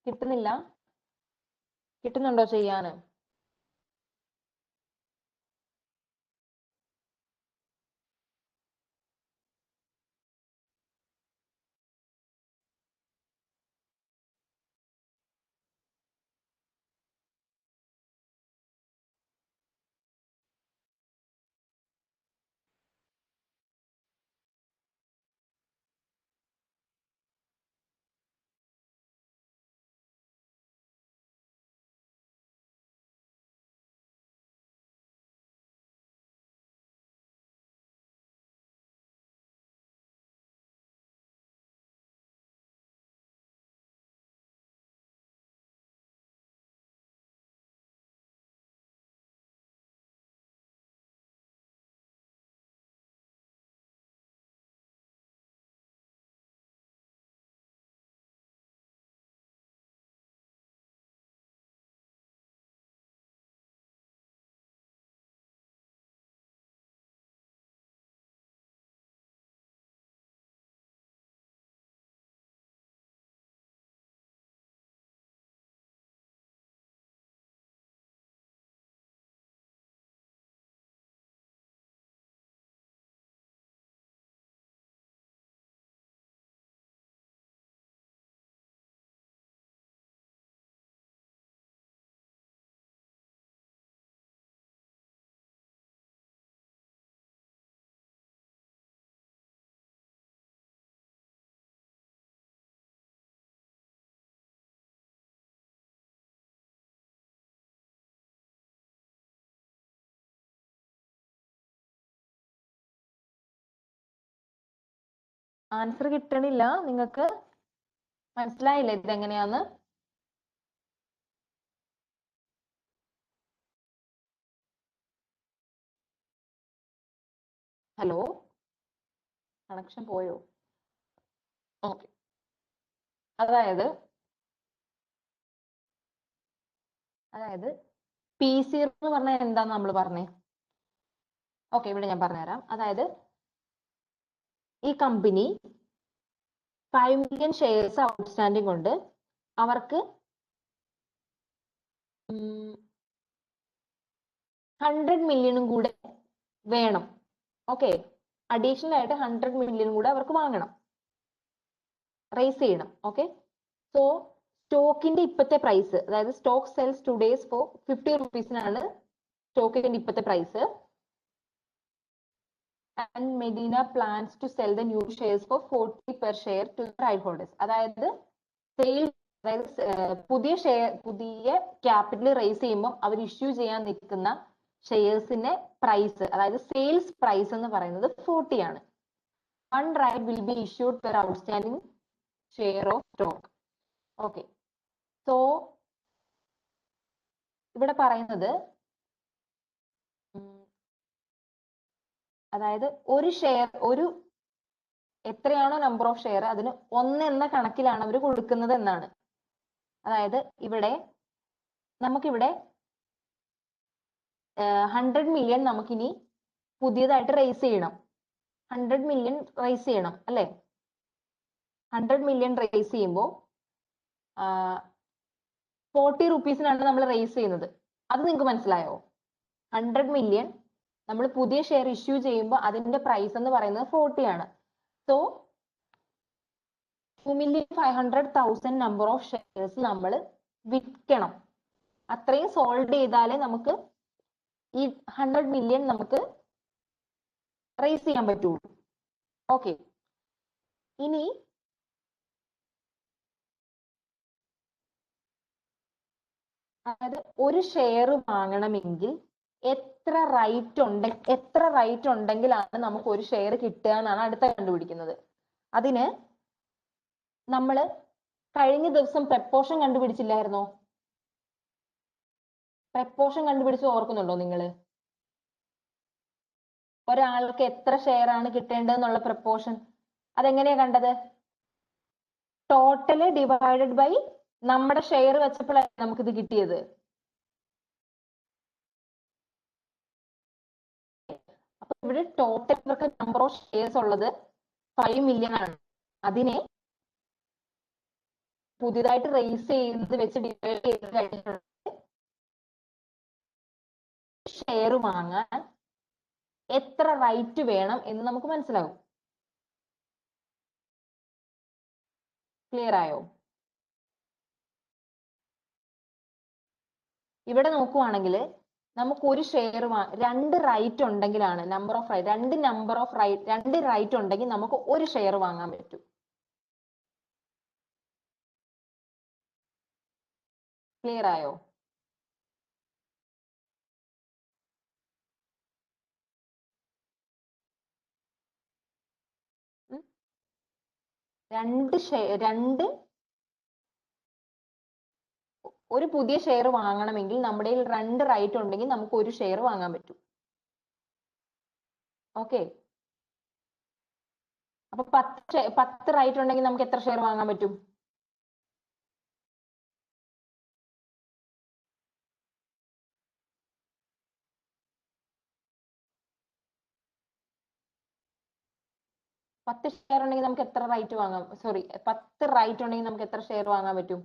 കിട്ടുന്നില്ല? കിട്ടുന്നുണ്ടോ ചെയ്യാന്? ആൻസർ കിട്ടണില്ല നിങ്ങൾക്ക്? മനസ്സിലായില്ലേ ഇതെങ്ങനെയാന്ന്? ഹലോ, കണക്ഷൻ പോയോ? ഓക്കെ. അതായത് P0 എന്ന് പറഞ്ഞാൽ എന്താന്ന് നമ്മൾ പറഞ്ഞേ? ഓക്കെ, ഇവിടെ ഞാൻ പറഞ്ഞുതരാം. അതായത് ഈ കമ്പനി 5 മില്യൺ ഷെയർസ് ഔട്ട്സ്റ്റാൻഡിംഗ് ഉണ്ട്. അവർക്ക് 100 മില്യണും കൂടെ വേണം. ഓക്കെ, അഡീഷണൽ ആയിട്ട് 100 മില്യൺ കൂടെ അവർക്ക് വാങ്ങണം, റേസ് ചെയ്യണം. ഓക്കെ, സോ സ്റ്റോക്കിന്റെ ഇപ്പോഴത്തെ പ്രൈസ്, അതായത് സ്റ്റോക്ക് സെൽസ് ടുഡേസ് ഫോർ 50 റുപ്പീസിനാണ് സ്റ്റോക്കിന്റെ ഇപ്പോഴത്തെ price. And Medina plans to sell the new shares for 40 per share to right holders. അതായത് പുതിയ ക്യാപിറ്റൽ റേസ് ചെയ്യുമ്പോൾ അവർ ഇഷ്യൂ ചെയ്യാൻ നിൽക്കുന്ന ഷെയർസിന്റെ പ്രൈസ്, അതായത് സെയിൽസ് പ്രൈസ് എന്ന് പറയുന്നത് 40 ആണ്. 1 right will be issued per outstanding share of stock. Okay, so ഇവിടെ പറയുന്നത് അതായത് ഒരു ഷെയർ, എത്രയാണോ നമ്പർ ഓഫ് ഷെയർ അതിന് 1 എന്ന കണക്കിലാണ് അവർ കൊടുക്കുന്നത് എന്നാണ്. അതായത് നമുക്കിവിടെ 100 മില്യൺ നമുക്കിനി പുതിയതായിട്ട് റേസ് ചെയ്യണം. 100 മില്യൺ റേസ് ചെയ്യണം അല്ലെ? 100 മില്യൺ റേസ് ചെയ്യുമ്പോൾ 40 റുപ്പീസിനാണ് നമ്മൾ റേസ് ചെയ്യുന്നത്. അത് നിങ്ങൾക്ക് മനസ്സിലായോ? 100 മില്യൺ നമ്മൾ പുതിയ ഷെയർ ഇഷ്യൂ ചെയ്യുമ്പോൾ അതിന്റെ പ്രൈസ് എന്ന് പറയുന്നത് 40 ആണ്. സോ 2,500,000 നമ്പർ ഓഫ് ഷെയർസ് നമ്മൾ വിൽക്കണം. അത്രയും സോൾവ് ചെയ്താലേ നമുക്ക് ഈ 100 മില്യൺ നമുക്ക് റേസ് ചെയ്യാൻ പറ്റുള്ളൂ. ഓക്കെ, ഇനി അതായത് ഒരു ഷെയർ വാങ്ങണമെങ്കിൽ എത്ര റൈറ്റ് ഉണ്ടെങ്കിലാണ് നമുക്ക് ഒരു ഷെയർ കിട്ടുക എന്നാണ് അടുത്ത കണ്ടുപിടിക്കുന്നത്. അതിന് നമ്മൾ കഴിഞ്ഞ ദിവസം പ്രപ്പോർഷൻ കണ്ടുപിടിച്ചില്ലായിരുന്നോ? പ്രപ്പോർഷൻ കണ്ടുപിടിച്ച് ഓർക്കുന്നുണ്ടോ നിങ്ങൾ? ഒരാൾക്ക് എത്ര ഷെയർ ആണ് കിട്ടേണ്ടതെന്നുള്ള പ്രപ്പോർഷൻ അതെങ്ങനെയാ കണ്ടത്? ടോട്ടല് ഡിവൈഡഡ് ബൈ നമ്മുടെ ഷെയർ വെച്ചപ്പോഴാണ് നമുക്കിത് കിട്ടിയത്. അപ്പൊ ഇവിടെ ടോട്ടൽ ഇവർക്ക് നമ്പർ ഓഫ് ഷെയർസ് ഉള്ളത് 5 മില്യൺ ആണ്. അതിനെ പുതിയതായിട്ട് റേസ് ചെയ്യുന്നത് വെച്ച് ഡിവൈഡ് ചെയ്ത് കഴിഞ്ഞിട്ടുണ്ടെങ്കിൽ ഷെയർ വാങ്ങാൻ എത്ര റൈറ്റ് വേണം എന്ന് നമുക്ക് മനസ്സിലാവും. ക്ലിയർ ആയോ? ഇവിടെ നോക്കുവാണെങ്കിൽ നമുക്ക് ഒരു ഷെയർ രണ്ട് റൈറ്റ് ഉണ്ടെങ്കിലാണ് രണ്ട് റൈറ്റ് ഉണ്ടെങ്കിൽ നമുക്ക് ഒരു ഷെയർ വാങ്ങാൻ പറ്റും. ക്ലിയർ ആയോ? ഒരു പുതിയ ഷെയർ വാങ്ങണമെങ്കിൽ നമ്മുടെ കയ്യിൽ രണ്ട് റൈറ്റ് ഉണ്ടെങ്കിൽ നമുക്ക് ഒരു ഷെയർ വാങ്ങാൻ പറ്റും. ഓക്കെ, അപ്പൊ 10 റൈറ്റ് ഉണ്ടെങ്കിൽ നമുക്ക് എത്ര ഷെയർ വാങ്ങാൻ പറ്റും? പത്ത് ഷെയർ ഉണ്ടെങ്കിൽ നമുക്ക് എത്ര റൈറ്റ് വാങ്ങാം? സോറി, 10 റൈറ്റ് ഉണ്ടെങ്കിൽ നമുക്ക് എത്ര ഷെയർ വാങ്ങാൻ പറ്റും?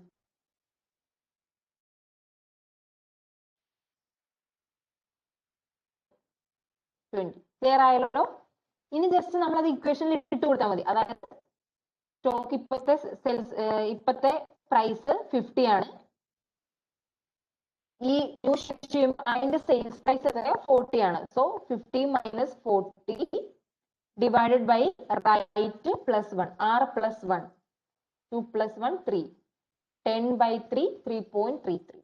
20. ക്ലിയർ ആയല്ലോ? ഇനി ജസ്റ്റ് നമ്മൾ അത് ഇക്വേഷനിൽ ഇട്ട് കൊടുത്താൽ മതി. അതായത് സ്റ്റോക്ക് ഇപ്പത്തെ പ്രൈസ് 50 ആണ്. ഈ ന്യൂ ഷെയർ അതിന്റെ സെയിൽസ് പ്രൈസ് എത്ര? 40 ആണ്. So 50 minus 40 divided by right plus 1, R plus 1, 2 plus 1 3, 10 by 3 3.33.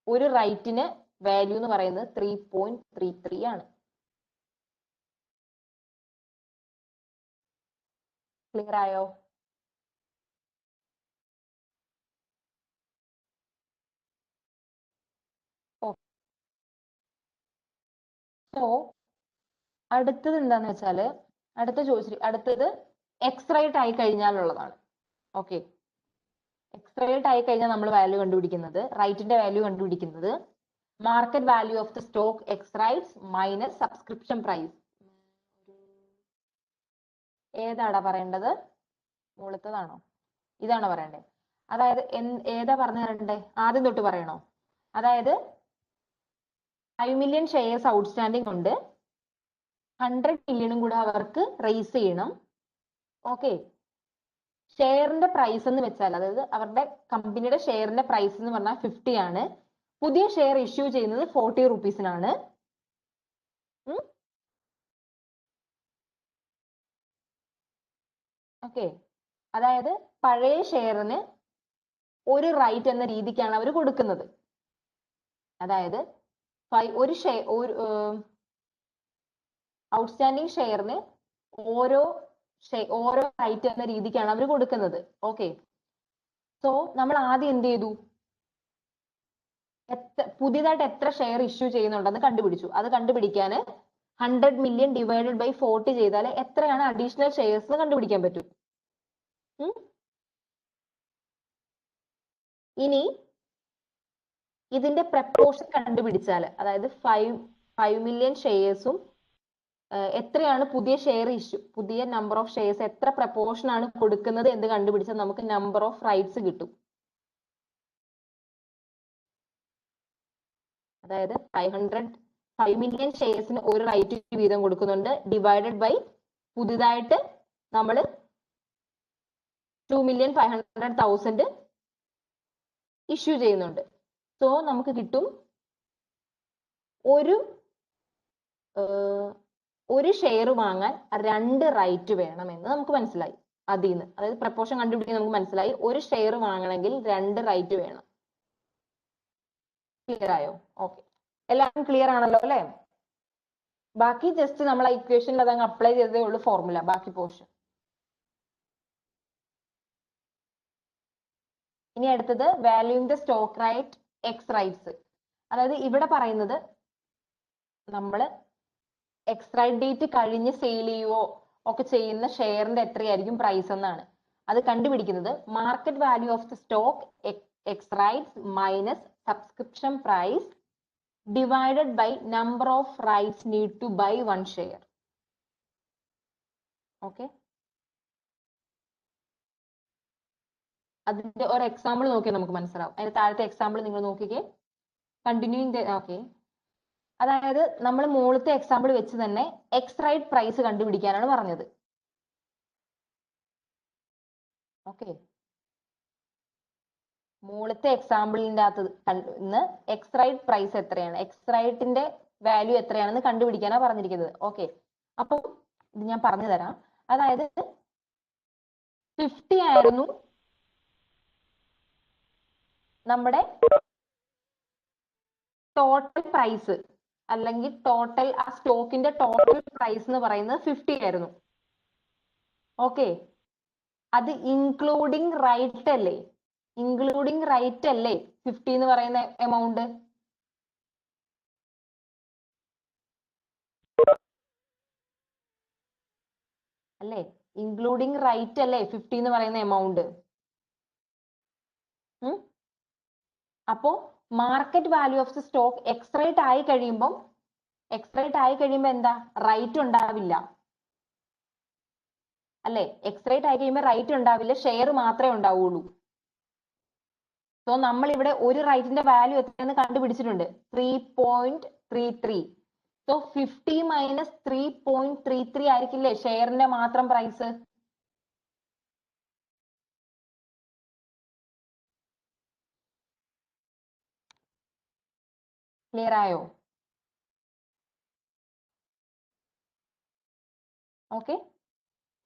ഒരു റൈറ്റിന് വാല്യൂ എന്ന് പറയുന്നത് 3.33 ആണ്. ക്ലിയർ ആയോ? സോ അടുത്തത് എന്താന്ന് വെച്ചാല് അടുത്തത് എക്സ് റൈറ്റ് ആയി കഴിഞ്ഞാലുള്ളതാണ്. ഓക്കെ, എക്സ് റൈറ്റ് ആയി കഴിഞ്ഞാൽ നമ്മൾ വാല്യൂ കണ്ടുപിടിക്കുന്നത്, റൈറ്റിന്റെ വാല്യൂ കണ്ടുപിടിക്കുന്നത് market value of the stock ex rights minus subscription price. ഏതാടാ പറയേണ്ടത്? മുകളിലത്തതാണോ? ഇതാണോ പറയണ്ടേ? അതായത് ഏതാ പറഞ്ഞു തരണ്ടേ? ആദ്യം തൊട്ട് പറയണോ? അതായത് 5 മില്യൺ ഷെയർസ് ഔട്ട്സ്റ്റാൻഡിംഗ് ഉണ്ട്, 100 മില്യണും കൂടെ അവർക്ക് റേസ് ചെയ്യണം. ഓക്കെ, ഷെയറിന്റെ പ്രൈസ് എന്ന് വെച്ചാൽ, അതായത് അവരുടെ കമ്പനിയുടെ ഷെയറിന്റെ പ്രൈസ് എന്ന് പറഞ്ഞാൽ 50 ആണ്. പുതിയ ഷെയർ ഇഷ്യൂ ചെയ്യുന്നത് 40 റുപ്പീസിനാണ്. ഓക്കെ, അതായത് പഴയ ഷെയറിന് ഒരു റൈറ്റ് എന്ന രീതിക്കാണ് അവർ കൊടുക്കുന്നത്. അതായത് ഒരു ഔട്ട്സ്റ്റാൻഡിംഗ് ഷെയറിന് ഓരോ റൈറ്റ് എന്ന രീതിക്കാണ് അവർ കൊടുക്കുന്നത്. ഓക്കെ, സോ നമ്മൾ ആദ്യം എന്ത് ചെയ്തു? പുതിയതായിട്ട് എത്ര ഷെയർ ഇഷ്യൂ ചെയ്യുന്നുണ്ടെന്ന് കണ്ടുപിടിച്ചു. അത് കണ്ടുപിടിക്കാൻ 100 മില്യൺ ഡിവൈഡഡ് ബൈ 40 ചെയ്താൽ എത്രയാണ് അഡീഷണൽ ഷെയർസ് എന്ന് കണ്ടുപിടിക്കാൻ പറ്റും. ഇനി ഇതിന്റെ പ്രപ്പോർഷൻ കണ്ടുപിടിച്ചാൽ, അതായത് 5 മില്യൺ ഷെയർസും എത്രയാണ് പുതിയ നമ്പർ ഓഫ് ഷെയർസ് എത്ര പ്രപ്പോർഷൻ ആണ് കൊടുക്കുന്നത് എന്ന് കണ്ടുപിടിച്ചാൽ നമുക്ക് നമ്പർ ഓഫ് റൈറ്റ്സ് കിട്ടും. അതായത് 5 മില്യൺ ഷെയർസിന് ഒരു റൈറ്റ് വീതം കൊടുക്കുന്നുണ്ട്, ഡിവൈഡഡ് ബൈ പുതിയതായിട്ട് നമ്മൾ 2,500,000 ഇഷ്യൂ ചെയ്യുന്നുണ്ട്. സോ നമുക്ക് കിട്ടും ഒരു ഷെയർ വാങ്ങാൻ 2 റൈറ്റ് വേണമെന്ന് നമുക്ക് മനസ്സിലായി. അതിൽ നിന്ന്, അതായത് പ്രപ്പോർഷൻ കണ്ടുപിടിക്കാൻ നമുക്ക് മനസ്സിലായി ഒരു ഷെയർ വാങ്ങണമെങ്കിൽ 2 റൈറ്റ് വേണം. ക്ലിയർ ആയോ? ഓക്കെ, എല്ലാവരും ക്ലിയർ ആണല്ലോ അല്ലെ? ബാക്കി ജസ്റ്റ് നമ്മൾ ആ ഇക്വേഷനിൽ അതങ്ങ് അപ്ലൈ ചെയ്തതേ ഉള്ളൂ ഫോർമുല, ബാക്കി പോർഷൻ. ഇനി അടുത്തത് valuing the stock right ex rights. അതായത് ഇവിടെ പറയുന്നത് നമ്മൾ എക്സ് റൈറ്റ് ഡേറ്റ് കഴിഞ്ഞ് സെയിൽ ചെയ്യുവോ ഒക്കെ ചെയ്യുന്ന ഷെയറിന്റെ എത്രയായിരിക്കും പ്രൈസ് എന്നാണ്. അത് കണ്ടുപിടിക്കുന്നത് market value of the stock ex rights minus subscription price divided by number of rights need to buy 1 share. Okay, അതിന്റെ ഒരു എക്സാമ്പിൾ നോക്കിയാൽ നമുക്ക് മനസ്സിലാവും. അതിന്റെ താഴത്തെ എക്സാമ്പിൾ നിങ്ങൾ നോക്കിക്കേ. Continuing okay. അതായത് നമ്മൾ മുകളിലത്തെ എക്സാമ്പിൾ വെച്ച് തന്നെ എക്സ് റൈറ്റ് പ്രൈസ് കണ്ടുപിടിക്കാനാണ് പറഞ്ഞത്. ഓക്കെ, മുകളിലത്തെ എക്സാമ്പിളിന്റെ അകത്ത് ഇന്ന് എക്സ് റൈറ്റ് പ്രൈസ് എത്രയാണ്, എക്സ് റൈറ്റിന്റെ വാല്യൂ എത്രയാണെന്ന് കണ്ടുപിടിക്കാനാണ് പറഞ്ഞിരിക്കുന്നത്. ഓക്കെ, അപ്പൊ ഇത് ഞാൻ പറഞ്ഞു തരാം. അതായത് 50 ആയിരുന്നു നമ്മുടെ ടോട്ടൽ പ്രൈസ്, അല്ലെങ്കിൽ ടോട്ടൽ ആ സ്റ്റോക്കിന്റെ ടോട്ടൽ പ്രൈസ് എന്ന് പറയുന്നത് 50 ആയിരുന്നു. ഓക്കെ, അത് ഇൻക്ലൂഡിങ് റൈറ്റ് അല്ലേ, ഇൻക്ലൂഡിങ് റൈറ്റ് അല്ലേ 50 എന്ന് പറയുന്ന എമൗണ്ട്? അല്ലേ, ഇൻക്ലൂഡിങ് റൈറ്റ് അല്ലേ 50 എന്ന് പറയുന്ന എമൗണ്ട്? അപ്പോ market value of the stock X rate ആയി കഴിയുമ്പോൾ എന്താ, റൈറ്റ് ഉണ്ടാവില്ല അല്ലെ? എക്സ് റേറ്റ് ആയി കഴിയുമ്പോൾ റൈറ്റ് ഉണ്ടാവില്ല, ഷെയർ മാത്രമേ ഉണ്ടാവുള്ളൂ. സോ നമ്മൾ ഇവിടെ ഒരു റൈറ്റിന്റെ വാല്യൂ എത്രയെന്ന് കണ്ടുപിടിച്ചിട്ടുണ്ട്, 3.33. സോ 50 മൈനസ് 3.33 ആയിരിക്കില്ലേ ഷെയറിന്റെ മാത്രം പ്രൈസ്? ക്ലിയർ ആയോ? ഓക്കെ,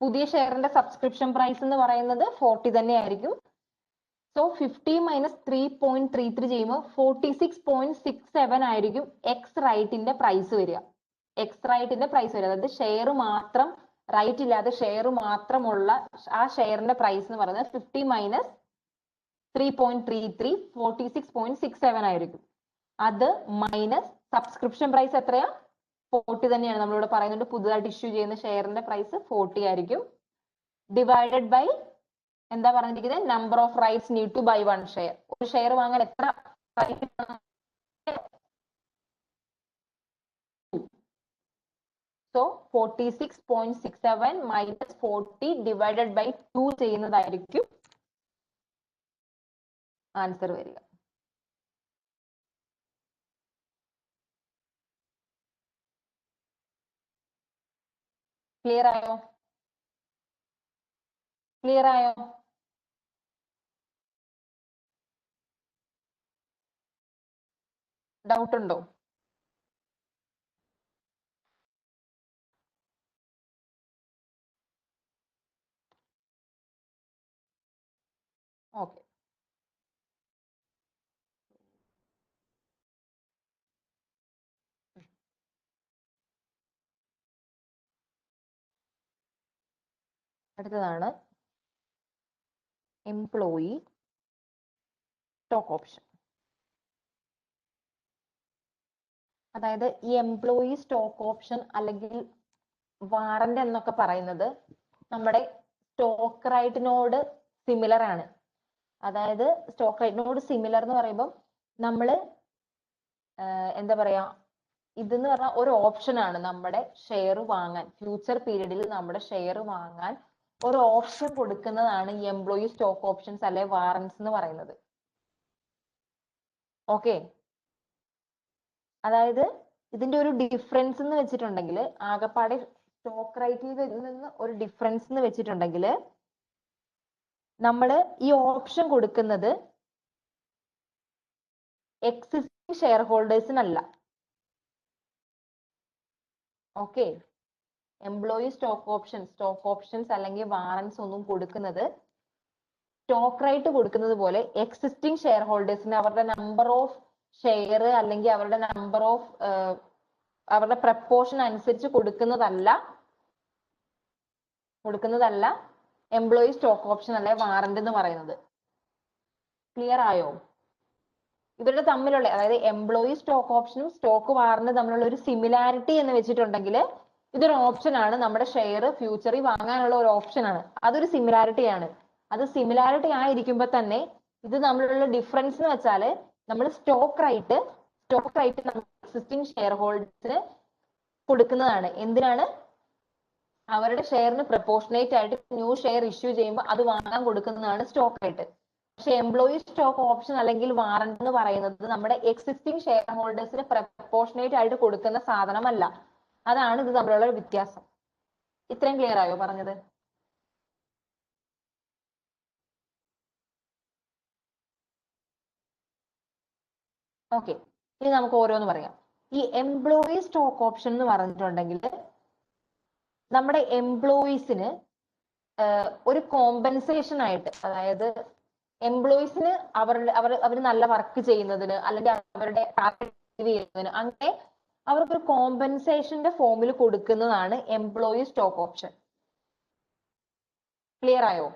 പുതിയ ഷെയറിന്റെ സബ്സ്ക്രിപ്ഷൻ പ്രൈസ് എന്ന് പറയുന്നത് 40 തന്നെ ആയിരിക്കും. സോ 50 മൈനസ് 3.33 ചെയ്യുമ്പോൾ 46.67 ആയിരിക്കും എക്സ് റൈറ്റിന്റെ പ്രൈസ് വരിക. എക്സ് റൈറ്റിന്റെ പ്രൈസ് വരിക, അതായത് ഷെയർ മാത്രം, റൈറ്റ് ഇല്ലാതെ ഷെയർ മാത്രമുള്ള ആ ഷെയറിന്റെ പ്രൈസ് എന്ന് പറയുന്നത് 50 മൈനസ് 3.33 46.67 ആയിരിക്കും. അത് മൈനസ് സബ്സ്ക്രിപ്ഷൻ പ്രൈസ് എത്രയാ, 40 തന്നെയാണ്. നമ്മളിവിടെ പറയുന്നുണ്ട് പുതുതായിട്ട് ഇഷ്യൂ ചെയ്യുന്ന ഷെയറിന്റെ പ്രൈസ് 40 ആയിരിക്കും. ഡിവൈഡഡ് ബൈ എന്താ പറഞ്ഞിരിക്കുന്നത്, number of rights need to buy one share. ഒരു ഷെയർ വാങ്ങാൻ എത്ര right? So 46.67 minus 40 divided by 2 ചെയ്യുന്നതായിരിക്കും ആൻസർ വരിക. ക്ലിയർ ആയോ? ക്ലിയർ ആയോ? ഡൗട്ട് ഉണ്ടോ? ഓക്കെ, അടുത്തതാണ് എംപ്ലോയി സ്റ്റോക്ക് ഓപ്ഷൻ. അതായത് ഈ എംപ്ലോയി സ്റ്റോക്ക് ഓപ്ഷൻ അല്ലെങ്കിൽ വാറന്റ് എന്നൊക്കെ പറയുന്നത് നമ്മുടെ സ്റ്റോക്ക് റൈറ്റിനോട് സിമിലർ ആണ്. അതായത് സ്റ്റോക്ക് റൈറ്റിനോട് സിമിലർ എന്ന് പറയുമ്പോൾ നമ്മള് എന്താ പറയാ, ഇതെന്ന് പറഞ്ഞാൽ ഒരു ഓപ്ഷൻ ആണ് നമ്മുടെ ഷെയർ വാങ്ങാൻ, ഫ്യൂച്ചർ പീരീഡിൽ നമ്മുടെ ഷെയർ വാങ്ങാൻ ഒരു ഓപ്ഷൻ കൊടുക്കുന്നതാണ് ഈ എംപ്ലോയി സ്റ്റോക്ക് ഓപ്ഷൻസ് അല്ലെ വാറന്റ്സ് എന്ന് പറയുന്നത്. ഓക്കെ, അതായത് ഇതിന്റെ ഒരു ഡിഫറൻസ് എന്ന് വെച്ചിട്ടുണ്ടെങ്കിൽ, ആകെപ്പാടെ സ്റ്റോക്ക് റൈറ്റിൽ നിന്ന് ഒരു ഡിഫറൻസ് എന്ന് വെച്ചിട്ടുണ്ടെങ്കിൽ, നമ്മൾ ഈ ഓപ്ഷൻ കൊടുക്കുന്നത് എക്സിസ്റ്റിംഗ് ഷെയർ ഹോൾഡേഴ്സിനല്ല. ഓക്കെ, എംപ്ലോയി സ്റ്റോക്ക് ഓപ്ഷൻസ് അല്ലെങ്കിൽ വാറന്റ്സ് ഒന്നും കൊടുക്കുന്നത് സ്റ്റോക്ക് റൈറ്റ് കൊടുക്കുന്നത് പോലെ എക്സിസ്റ്റിംഗ് ഷെയർ ഹോൾഡേഴ്സിന് അവരുടെ നമ്പർ ഓഫ് ഷെയർ അല്ലെങ്കിൽ അവരുടെ നമ്പർ ഓഫ് അവരുടെ പ്രപ്പോർഷൻ അനുസരിച്ച് കൊടുക്കുന്നതല്ല എംപ്ലോയി സ്റ്റോക്ക് ഓപ്ഷൻ അല്ലെ വാറന്റ് എന്ന് പറയുന്നത്. ക്ലിയർ ആയോ? ഇവരുടെ തമ്മിലുള്ള, അതായത് എംപ്ലോയി സ്റ്റോക്ക് ഓപ്ഷനും സ്റ്റോക്ക് വാറന്റും തമ്മിലുള്ള ഒരു സിമിലാരിറ്റി എന്ന് വെച്ചിട്ടുണ്ടെങ്കിൽ ഇതൊരു ഓപ്ഷൻ ആണ്, നമ്മുടെ ഷെയർ ഫ്യൂച്ചറിൽ വാങ്ങാനുള്ള ഒരു ഓപ്ഷൻ ആണ്. അതൊരു സിമിലാരിറ്റി ആണ്. അത് സിമിലാരിറ്റി ആയിരിക്കുമ്പോൾ തന്നെ ഇത് തമ്മിലുള്ള ഡിഫറൻസ് എന്ന് വെച്ചാൽ നമ്മൾ സ്റ്റോക്ക് റൈറ്റ് നമ്മൾ എക്സിസ്റ്റിംഗ് ഷെയർ ഹോൾഡേഴ്സിന് കൊടുക്കുന്നതാണ്. എന്തിനാണ്? അവരുടെ ഷെയറിന് പ്രപ്പോർഷനേറ്റ് ആയിട്ട് ന്യൂ ഷെയർ ഇഷ്യൂ ചെയ്യുമ്പോൾ അത് വാങ്ങാൻ കൊടുക്കുന്നതാണ് സ്റ്റോക്ക് റൈറ്റ്. പക്ഷെ എംപ്ലോയി സ്റ്റോക്ക് ഓപ്ഷൻ അല്ലെങ്കിൽ വാറന്റ് എന്ന് പറയുന്നത് നമ്മുടെ എക്സിസ്റ്റിംഗ് ഷെയർ ഹോൾഡേഴ്സിന് പ്രപ്പോർഷനേറ്റ് ആയിട്ട് കൊടുക്കുന്ന സാധനമല്ല. അതാണ് ഇത് തമ്മിലുള്ള ഒരു വ്യത്യാസം. ഇത്രയും ക്ലിയർ ആയോ പറഞ്ഞത്? ഓക്കെ, ഇനി നമുക്ക് ഓരോന്ന് പറയാം. ഈ എംപ്ലോയി സ്റ്റോക്ക് ഓപ്ഷൻ എന്ന് പറഞ്ഞിട്ടുണ്ടെങ്കിൽ നമ്മുടെ എംപ്ലോയീസിന് ഒരു കോമ്പൻസേഷൻ ആയിട്ട്, അതായത് എംപ്ലോയീസിന് അവർ നല്ല വർക്ക് ചെയ്യുന്നതിന് അല്ലെങ്കിൽ അവരുടെ ടാർഗറ്റ് അച്ചീവ് ചെയ്യുന്നതിന് അങ്ങനെ അവർക്കൊരു കോമ്പൻസേഷന്റെ ഫോമിൽ കൊടുക്കുന്നതാണ് എംപ്ലോയി സ്റ്റോക്ക് ഓപ്ഷൻ. ക്ലിയർ ആയോ?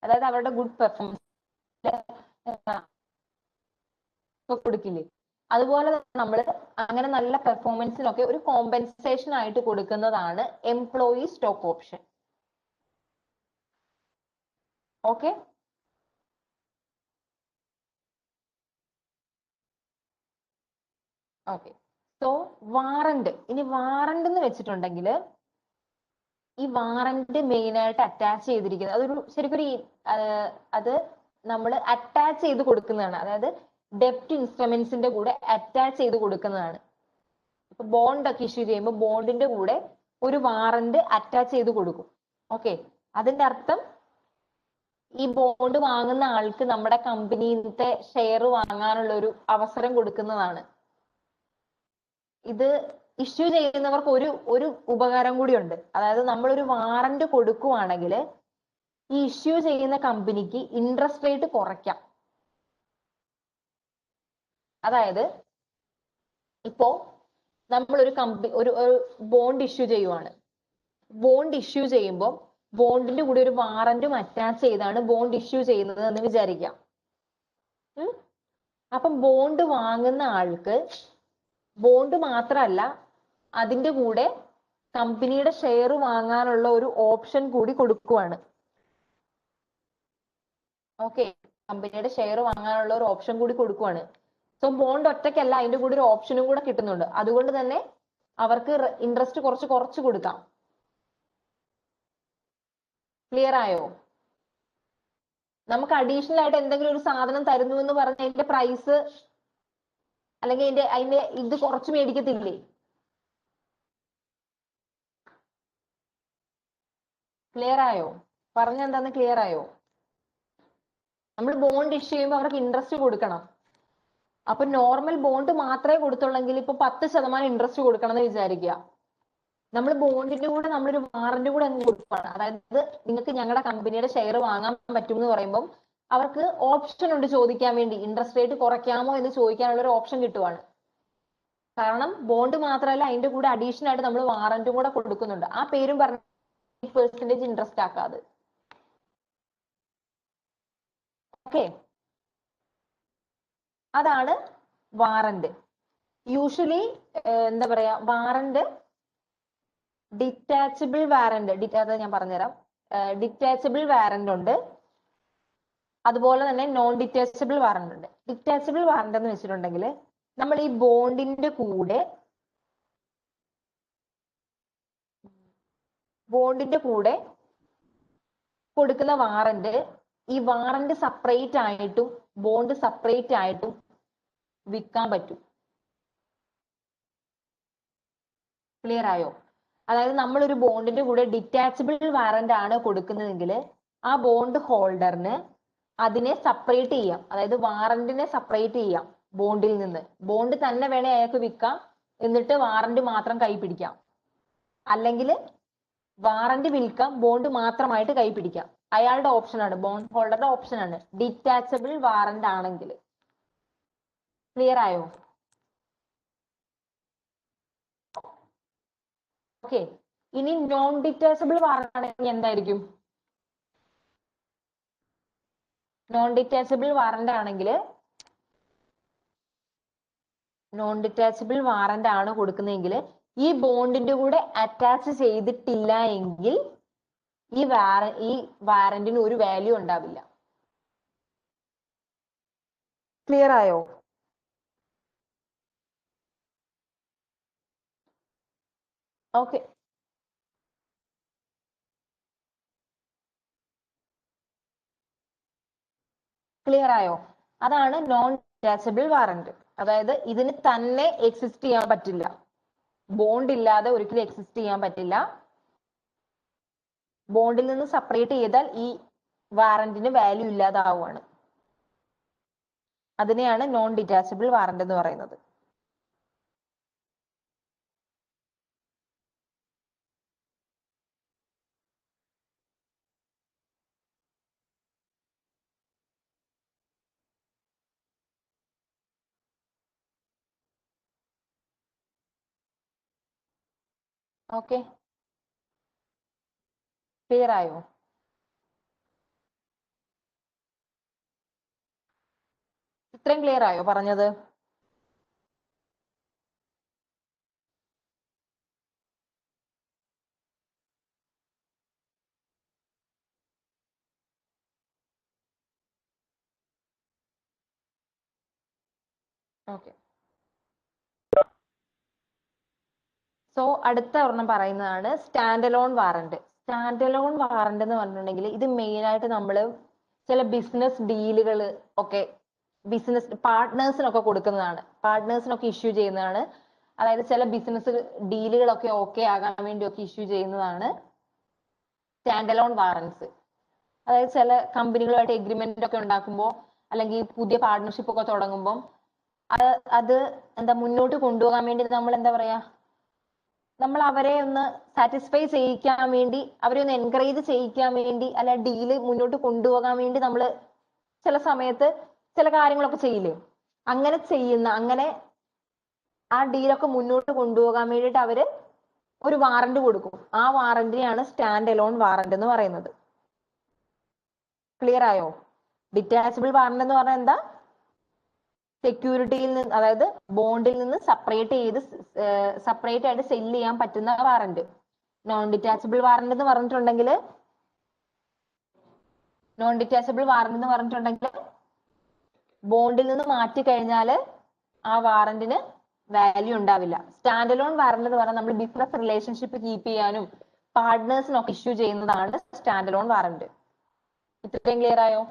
അതായത് അവരുടെ ഗുഡ് പെർഫോമൻസ് കൊടുക്കില്ലേ, അതുപോലെ നമ്മൾ അങ്ങനെ നല്ല പെർഫോമൻസിനൊക്കെ ഒരു കോമ്പൻസേഷൻ ആയിട്ട് കൊടുക്കുന്നതാണ് employee stock option. Okay, okay. So warrant, ഇനി വാറന്റ് എന്ന് വെച്ചിട്ടുണ്ടെങ്കിൽ ഈ വാറന്റ് മെയിൻ ആയിട്ട് അറ്റാച്ച് ചെയ്തിരിക്കുന്നത് അതൊരു ശരിക്കും അത് നമ്മൾ അറ്റാച്ച് ചെയ്ത് കൊടുക്കുന്നതാണ്. അതായത് ഡെപ്റ്റ് ഇൻസ്ട്രുമെന്റ്സിന്റെ കൂടെ അറ്റാച്ച് ചെയ്ത് കൊടുക്കുന്നതാണ്. ഇപ്പൊ ബോണ്ട് ഒക്കെ ഇഷ്യൂ ചെയ്യുമ്പോൾ ബോണ്ടിന്റെ കൂടെ ഒരു വാറന്റ് അറ്റാച്ച് ചെയ്ത് കൊടുക്കും. ഓക്കെ, അതിന്റെ അർത്ഥം ഈ ബോണ്ട് വാങ്ങുന്ന ആൾക്ക് നമ്മുടെ കമ്പനിയിലത്തെ ഷെയർ വാങ്ങാനുള്ള ഒരു അവസരം കൊടുക്കുന്നതാണ്. ഇത് ഇഷ്യൂ ചെയ്യുന്നവർക്ക് ഒരു ഉപകാരം കൂടിയുണ്ട്. അതായത് നമ്മളൊരു വാറന്റ് കൊടുക്കുവാണെങ്കിൽ ഈ ഇഷ്യൂ ചെയ്യുന്ന കമ്പനിക്ക് ഇൻട്രസ്റ്റ് റേറ്റ് കുറയ്ക്കാം. അതായത് ഇപ്പോ നമ്മളൊരു ഒരു ബോണ്ട് ഇഷ്യൂ ചെയ്യുവാണ്. ബോണ്ട് ഇഷ്യൂ ചെയ്യുമ്പോൾ ബോണ്ടിന്റെ കൂടെ ഒരു വാറന്റും അറ്റാച്ച് ചെയ്താണ് ബോണ്ട് ഇഷ്യൂ ചെയ്യുന്നത് എന്ന് വിചാരിക്കാം. അപ്പം ബോണ്ട് വാങ്ങുന്ന ആൾക്ക് ബോണ്ട് മാത്രമല്ല അതിന്റെ കൂടെ കമ്പനിയുടെ ഷെയർ വാങ്ങാനുള്ള ഒരു ഓപ്ഷൻ കൂടി കൊടുക്കുവാണ്. ഓക്കെ, കമ്പനിയുടെ ഷെയർ വാങ്ങാനുള്ള ഒരു ഓപ്ഷൻ കൂടി കൊടുക്കുവാണ്. സോ ബോണ്ട് ഒറ്റയ്ക്കല്ല, അതിന്റെ കൂടെ ഒരു ഓപ്ഷനും കൂടെ കിട്ടുന്നുണ്ട്. അതുകൊണ്ട് തന്നെ അവർക്ക് ഇൻട്രസ്റ്റ് കുറച്ച് കൊടുക്കാം. ക്ലിയർ ആയോ? നമുക്ക് അഡീഷണൽ ആയിട്ട് എന്തെങ്കിലും ഒരു സാധനം തരുന്നു എന്ന് പറഞ്ഞ അതിന്റെ പ്രൈസ് അല്ലെങ്കിൽ അതിന്റെ ഇത് കുറച്ച് മേടിക്കത്തില്ലേ? ക്ലിയർ ആയോ? പറഞ്ഞ എന്താന്ന് ക്ലിയർ ആയോ? നമ്മൾ ബോണ്ട് ഇഷ്യൂ ചെയ്യുമ്പോൾ അവർക്ക് ഇൻട്രസ്റ്റ് കൊടുക്കണം. അപ്പൊ നോർമൽ ബോണ്ട് മാത്രമേ കൊടുത്തുള്ളെങ്കിൽ ഇപ്പൊ 10% ഇൻട്രസ്റ്റ് കൊടുക്കണം എന്ന് വിചാരിക്കുക. നമ്മൾ ബോണ്ടിന്റെ കൂടെ നമ്മളൊരു വാറന്റ് കൂടെ അങ്ങ് കൊടുക്കുകയാണ്. അതായത് നിങ്ങൾക്ക് ഞങ്ങളുടെ കമ്പനിയുടെ ഷെയർ വാങ്ങാൻ പറ്റും എന്ന് പറയുമ്പോൾ അവർക്ക് ഓപ്ഷൻ ഉണ്ട് ചോദിക്കാൻ വേണ്ടി, ഇൻട്രസ്റ്റ് റേറ്റ് കുറയ്ക്കാമോ എന്ന് ചോദിക്കാനുള്ള ഒരു ഓപ്ഷൻ കിട്ടുവാണ്. കാരണം ബോണ്ട് മാത്രമല്ല അതിന്റെ കൂടെ അഡീഷണൽ ആയിട്ട് നമ്മൾ വാറന്റും കൂടെ കൊടുക്കുന്നുണ്ട്. ആ പേരും പറഞ്ഞ 8% ഇൻട്രസ്റ്റ് ആക്കാതെ. ഓക്കെ, അതാണ് വാറന്റ്. യൂഷ്വലി എന്താ പറയാ, വാറന്റ് ഡിറ്റാച്ചബിൾ വാറന്റ്, അത് ഞാൻ പറഞ്ഞുതരാം. ഡിറ്റാച്ചബിൾ വാറന്റ് ഉണ്ട്, അതുപോലെ തന്നെ നോൺ ഡിറ്റാച്ചബിൾ വാറന്റ് ഉണ്ട്. ഡിറ്റാച്ചബിൾ വാറന്റ് എന്ന് വെച്ചിട്ടുണ്ടെങ്കിൽ നമ്മൾ ഈ ബോണ്ടിന്റെ കൂടെ കൊടുക്കുന്ന വാറന്റ്, ഈ വാറന്റ് സെപ്പറേറ്റ് ആയിട്ടും ബോണ്ട് സെപ്പറേറ്റ് ആയിട്ടും വിൽക്കാൻ പറ്റും. ക്ലിയർ ആയോ? അതായത് നമ്മൾ ഒരു ബോണ്ടിന്റെ കൂടെ ഡിറ്റാച്ചബിൾ വാറന്റ് ആണ് കൊടുക്കുന്നതെങ്കിൽ ആ ബോണ്ട് ഹോൾഡറിന് അതിനെ സെപ്പറേറ്റ് ചെയ്യാം. അതായത് വാറന്റിനെ സെപ്പറേറ്റ് ചെയ്യാം ബോണ്ടിൽ നിന്ന്. ബോണ്ട് തന്നെ വേണേ അയാൾക്ക് വിൽക്കാം, എന്നിട്ട് വാറന്റ് മാത്രം കൈ പിടിക്കാം. അല്ലെങ്കിൽ വാറന്റ് വിൽക്കാം, ബോണ്ട് മാത്രമായിട്ട് കൈ പിടിക്കാം. അയാളുടെ ഓപ്ഷനാണ്, ബോണ്ട് ഹോൾഡറുടെ ഓപ്ഷനാണ് ഡിറ്റാച്ചബിൾ വാറന്റ് ആണെങ്കിൽ. ക്ലിയർ ആയോ? ഓക്കെ, ഇനി നോൺ ഡിറ്റാച്ചബിൾ വാറന്റ് ആണെങ്കിൽ എന്തായിരിക്കും? നോൺ ഡിറ്റാച്ചബിൾ വാറന്റ് ആണ് കൊടുക്കുന്നതെങ്കിൽ ഈ ബോണ്ടിന്റെ കൂടെ അറ്റാച്ച് ചെയ്തിട്ടില്ല എങ്കിൽ ഈ വാറന്റിന് ഒരു വാല്യൂ ഉണ്ടാവില്ല. ക്ലിയർ ആയോ? ഓക്കെ, ക്ലിയർ ആയോ? അതാണ് നോൺ ഡിറ്റാച്ചബിൾ വാറന്റ്. അതായത് ഇതിന് തന്നെ എക്സിസ്റ്റ് ചെയ്യാൻ പറ്റില്ല, ബോണ്ട് ഇല്ലാതെ ഒരിക്കലും എക്സിസ്റ്റ് ചെയ്യാൻ പറ്റില്ല. ബോണ്ടിൽ നിന്ന് സെപ്പറേറ്റ് ചെയ്താൽ ഈ വാറന്റിന് വാല്യൂ ഇല്ലാതാവുകയാണ്. അതിനെയാണ് നോൺ ഡിറ്റാച്ചബിൾ വാറന്റ് എന്ന് പറയുന്നത്. ഓക്കെ, ക്ലിയർ ആയോ? ഇത്രയും ക്ലിയർ ആയോ പറഞ്ഞത്? ഓക്കെ, സോ അടുത്ത ഒരെണ്ണം പറയുന്നതാണ് stand alone warrant. Stand alone warrant എന്ന് പറഞ്ഞിട്ടുണ്ടെങ്കിൽ ഇത് മെയിൻ ആയിട്ട് നമ്മൾ ചില ബിസിനസ് ഡീലുകൾ ഒക്കെ ബിസിനസ് പാർട്ട്നേഴ്സിനൊക്കെ കൊടുക്കുന്നതാണ്, പാർട്ട്നേഴ്സിനൊക്കെ ഇഷ്യൂ ചെയ്യുന്നതാണ്. അതായത് ചില ബിസിനസ് ഡീലുകളൊക്കെ ഓക്കെ ആകാൻ വേണ്ടി ഒക്കെ ഇഷ്യൂ ചെയ്യുന്നതാണ് സ്റ്റാൻഡ് അലോൺ വാറന്റ്സ്. അതായത് ചില കമ്പനികളുമായിട്ട് എഗ്രിമെന്റ് ഒക്കെ ഉണ്ടാക്കുമ്പോൾ അല്ലെങ്കിൽ പുതിയ പാർട്ട്ണർഷിപ്പ് ഒക്കെ തുടങ്ങുമ്പോൾ അത് എന്താ മുന്നോട്ട് കൊണ്ടുപോകാൻ വേണ്ടി നമ്മൾ എന്താ പറയാ, നമ്മൾ അവരെ ഒന്ന് സാറ്റിസ്ഫൈ ചെയ്യിക്കാൻ വേണ്ടി, അവരെ ഒന്ന് എൻകറേജ് ചെയ്യിക്കാൻ വേണ്ടി, അല്ല ഡീല് മുന്നോട്ട് കൊണ്ടുപോകാൻ വേണ്ടി നമ്മൾ ചില സമയത്ത് ചില കാര്യങ്ങളൊക്കെ ചെയ്യില്ലേ? അങ്ങനെ ആ ഡീലൊക്കെ മുന്നോട്ട് കൊണ്ടുപോകാൻ വേണ്ടിയിട്ട് അവര് ഒരു വാറന്റ് കൊടുക്കും. ആ വാറന്റിനെയാണ് സ്റ്റാൻഡ് അലോൺ വാറന്റ് എന്ന് പറയുന്നത്. ക്ലിയർ ആയോ? ഡിറ്റാച്ചബിൾ വാറന്റ് എന്ന് പറഞ്ഞാൽ എന്താ? സെക്യൂരിറ്റിയിൽ നിന്ന്, അതായത് ബോണ്ടിൽ നിന്ന് സെപ്പറേറ്റ് ആയിട്ട് സെല് ചെയ്യാൻ പറ്റുന്ന വാറന്റ്. നോൺ ഡിറ്റാച്ചബിൾ വാറന്റ് എന്ന് പറഞ്ഞിട്ടുണ്ടെങ്കിൽ ബോണ്ടിൽ നിന്ന് മാറ്റി കഴിഞ്ഞാൽ ആ വാറന്റിന് വാല്യൂ ഉണ്ടാവില്ല. സ്റ്റാൻഡ് അലോൺ വാറന്റ് എന്ന് പറഞ്ഞാൽ നമ്മൾ ബിസിനസ് റിലേഷൻഷിപ്പ് കീപ്പ് ചെയ്യാനും പാർട്ട്നേഴ്സിനൊക്കെ ഇഷ്യൂ ചെയ്യുന്നതാണ് സ്റ്റാൻഡ് അലോൺ വാറന്റ്. ഇത്രയും ക്ലിയർ ആയോ?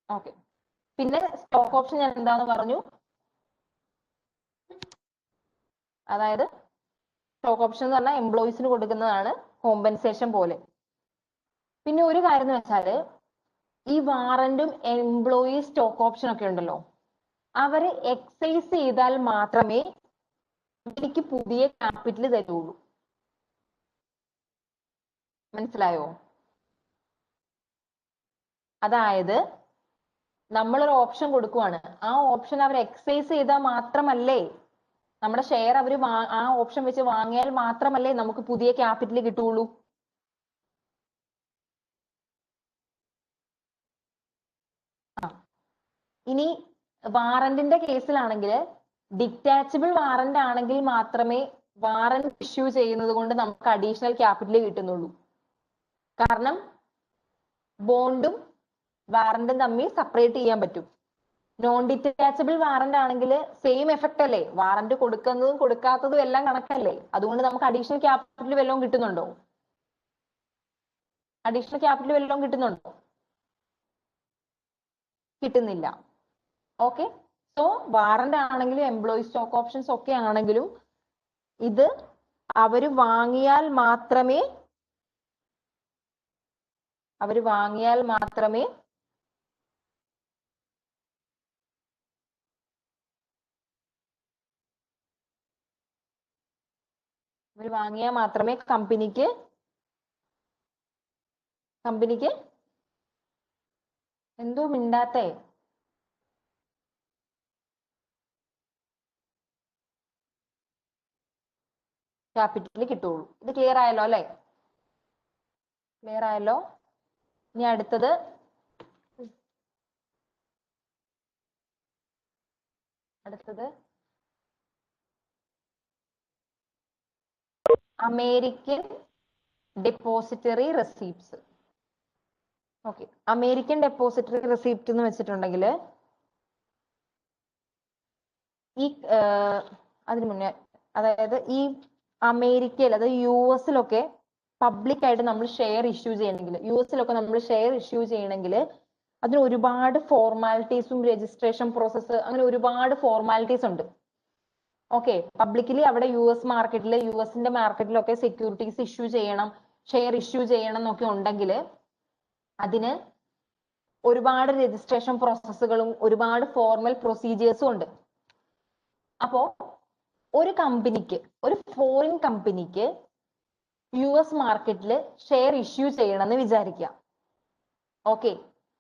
ഓക്കെ, പിന്നെ സ്റ്റോക്ക് ഓപ്ഷൻ ഞാൻ എന്താന്ന് പറഞ്ഞു. അതായത് സ്റ്റോക്ക് ഓപ്ഷൻ എന്ന് പറഞ്ഞാൽ എംപ്ലോയീസിന് കൊടുക്കുന്നതാണ് കോമ്പൻസേഷൻ പോലെ. പിന്നെ ഒരു കാര്യം എന്ന് വെച്ചാല് ഈ വാറന്റും എംപ്ലോയി സ്റ്റോക്ക് ഓപ്ഷൻ ഒക്കെ ഉണ്ടല്ലോ, അവര് എക്സൈസ് ചെയ്താൽ മാത്രമേ എനിക്ക് പുതിയ ക്യാപിറ്റൽ തരുള്ളൂ. മനസ്സിലായോ? അതായത് നമ്മളൊരു ഓപ്ഷൻ കൊടുക്കുവാണ്, ആ ഓപ്ഷൻ അവർ എക്സൈസ് ചെയ്താൽ മാത്രമല്ലേ, നമ്മുടെ ഷെയർ അവർ ആ ഓപ്ഷൻ വെച്ച് വാങ്ങിയാൽ മാത്രമല്ലേ നമുക്ക് പുതിയ ക്യാപിറ്റൽ കിട്ടുള്ളൂ. ഇനി വാറന്റിന്റെ കേസിലാണെങ്കിൽ ഡിറ്റാച്ചബിൾ വാറന്റ് ആണെങ്കിൽ മാത്രമേ വാറന്റ് ഇഷ്യൂ ചെയ്യുന്നത് കൊണ്ട് നമുക്ക് അഡീഷണൽ ക്യാപിറ്റൽ കിട്ടുന്നുള്ളൂ. കാരണം ബോണ്ടും വാറന്റും തമ്മിൽ സെപ്പറേറ്റ് ചെയ്യാൻ പറ്റും. നോൺ ഡിറ്റാച്ചബിൾ വാറന്റ് ആണെങ്കിൽ സെയിം എഫക്റ്റ് അല്ലേ, വാറന്റ് കൊടുക്കുന്നതും കൊടുക്കാത്തതും എല്ലാം കണക്കല്ലേ. അതുകൊണ്ട് നമുക്ക് അഡീഷണൽ ക്യാപിറ്റൽ വല്ലതും കിട്ടുന്നുണ്ടോ? കിട്ടുന്നില്ല. ഓക്കെ, സോ വാറന്റ് ആണെങ്കിലും എംപ്ലോയി സ്റ്റോക്ക് ഓപ്ഷൻസ് ഒക്കെ ആണെങ്കിലും ഇത് അവര് വാങ്ങിയാൽ മാത്രമേ കമ്പനിക്ക് എന്തോ മിണ്ടാത്തേ, ക്യാപിറ്റൽ കിട്ടുള്ളൂ. ഇത് ക്ലിയർ ആയല്ലോ അല്ലെ? ക്ലിയർ ആയല്ലോ. ഇനി അടുത്തത് American depository receipts. Okay, American depository receipt എന്ന് വെച്ചിട്ടുണ്ടെങ്കിൽ ഈ അതിനു മുന്നേ അതായത് ഈ അമേരിക്കയിൽ അതായത് US-ലൊക്കെ പബ്ലിക് ആയിട്ട് നമ്മൾ ഷെയർ ഇഷ്യൂ ചെയ്യണമെങ്കിൽ US-ലൊക്കെ നമ്മൾ ഷെയർ ഇഷ്യൂ ചെയ്യണമെങ്കിൽ അതിന് ഒരുപാട് ഫോർമാലിറ്റീസും രജിസ്ട്രേഷൻ പ്രോസസ്സ് അങ്ങനെ ഒരുപാട് ഫോർമാലിറ്റീസ് ഉണ്ട്. ഓക്കെ, പബ്ലിക്കലി അവിടെ US-ന്റെ മാർക്കറ്റിലൊക്കെ സെക്യൂരിറ്റീസ് ഇഷ്യൂ ചെയ്യണം, ഷെയർ ഇഷ്യൂ ചെയ്യണം എന്നൊക്കെ ഉണ്ടെങ്കിൽ അതിന് ഒരുപാട് രജിസ്ട്രേഷൻ പ്രോസസ്സുകളും ഒരുപാട് ഫോർമൽ പ്രൊസീജിയേഴ്സും ഉണ്ട്. അപ്പോ ഒരു കമ്പനിക്ക്, ഒരു ഫോറിൻ കമ്പനിക്ക് US മാർക്കറ്റിൽ ഷെയർ ഇഷ്യൂ ചെയ്യണമെന്ന് വിചാരിക്കുക. ഓക്കെ,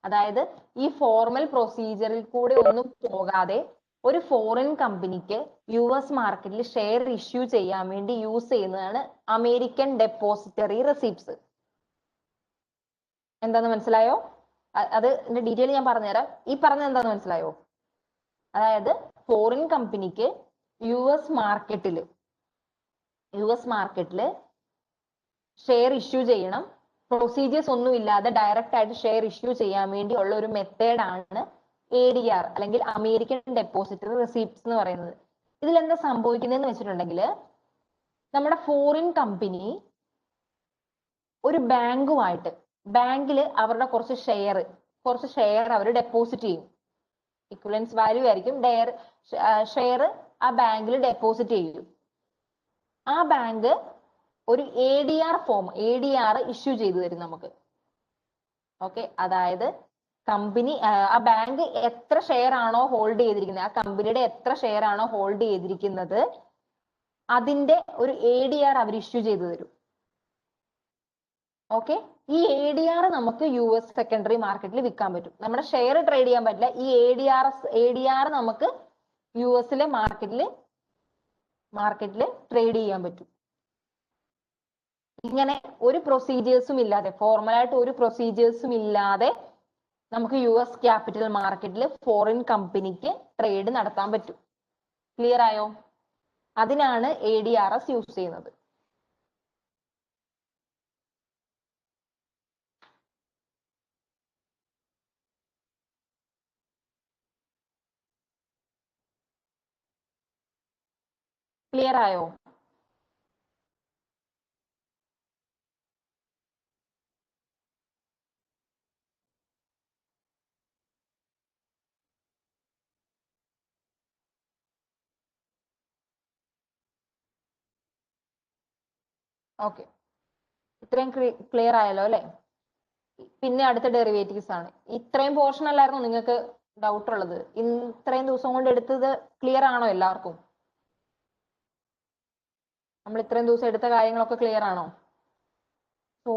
അതായത് ഈ ഫോർമൽ പ്രൊസീജിയറിൽ കൂടെ ഒന്നും പോകാതെ ഒരു ഫോറിൻ കമ്പനിക്ക് US മാർക്കറ്റിൽ ഷെയർ ഇഷ്യൂ ചെയ്യാൻ വേണ്ടി യൂസ് ചെയ്യുന്നതാണ് അമേരിക്കൻ ഡെപ്പോസിറ്ററി റെസിപ്റ്റ്സ്. എന്താന്ന് മനസ്സിലായോ? അത് ഡീറ്റെയിൽ ഞാൻ പറഞ്ഞുതരാം. ഈ പറഞ്ഞത് എന്താന്ന് മനസ്സിലായോ? അതായത് ഫോറിൻ കമ്പനിക്ക് US മാർക്കറ്റില് ഷെയർ ഇഷ്യൂ ചെയ്യണം, പ്രൊസീജിയേഴ്സ് ഒന്നും ഇല്ലാതെ ഡയറക്റ്റ് ആയിട്ട് ഷെയർ ഇഷ്യൂ ചെയ്യാൻ വേണ്ടിയുള്ള ഒരു മെത്തേഡ് ആണ് ADR അല്ലെങ്കിൽ അമേരിക്കൻ ഡെപ്പോസിറ്ററി റെസിപ്റ്റ്സ് എന്ന് പറയുന്നത്. ഇതിൽ എന്താ സംഭവിക്കുന്നതെന്ന് വെച്ചിട്ടുണ്ടെങ്കിൽ നമ്മുടെ ഫോറിൻ കമ്പനി ഒരു ബാങ്കിൽ അവരുടെ കുറച്ച് ഷെയർ അവർ ഡെപ്പോസിറ്റ് ചെയ്യും. ഇക്വലൻസ് വാല്യൂ ആയിരിക്കും ഷെയർ ആ ബാങ്കിൽ ഡെപ്പോസിറ്റ് ചെയ്യും. ആ ബാങ്ക് ഒരു ADR ഇഷ്യൂ ചെയ്തു തരും നമുക്ക്. ഓക്കെ, അതായത് കമ്പനി ആ ബാങ്ക് എത്ര ഷെയർ ആണോ ഹോൾഡ് ചെയ്തിരിക്കുന്നത്, ആ കമ്പനിയുടെ എത്ര ഷെയർ ആണോ ഹോൾഡ് ചെയ്തിരിക്കുന്നത് അതിന്റെ ഒരു ADR അവർ ഇഷ്യൂ ചെയ്തു തരും. ഓക്കെ, ഈ ADR നമുക്ക് US സെക്കൻഡറി മാർക്കറ്റിൽ വിൽക്കാൻ പറ്റും. നമ്മുടെ ഷെയർ ട്രേഡ് ചെയ്യാൻ പറ്റില്ല. ഈ ADR നമുക്ക് US-ലെ മാർക്കറ്റിൽ ട്രേഡ് ചെയ്യാൻ പറ്റും. ഇങ്ങനെ ഒരു പ്രൊസീജിയേഴ്സും ഇല്ലാതെ, ഫോർമലായിട്ട് ഒരു പ്രൊസീജിയേഴ്സും ഇല്ലാതെ നമുക്ക് US ക്യാപിറ്റൽ മാർക്കറ്റിൽ ഫോറിൻ കമ്പനിക്ക് ട്രേഡ് നടത്താൻ പറ്റും. ക്ലിയർ ആയോ? അതിനാണ് ADRs യൂസ് ചെയ്യുന്നത്. ക്ലിയർ ആയോ? ഓക്കെ, ഇത്രയും ക്ലിയർ ആയല്ലോ അല്ലെ? പിന്നെ അടുത്ത ഡെറിവേറ്റീവ്സ് ആണ്. ഇത്രയും പോർഷൻ അല്ലായിരുന്നു നിങ്ങൾക്ക് ഡൗട്ട് ഉള്ളത്? ഇത്രയും ദിവസം കൊണ്ട് എടുത്തത് ക്ലിയർ ആണോ എല്ലാവർക്കും? നമ്മൾ ഇത്രയും ദിവസം എടുത്ത കാര്യങ്ങളൊക്കെ ക്ലിയർ ആണോ? സോ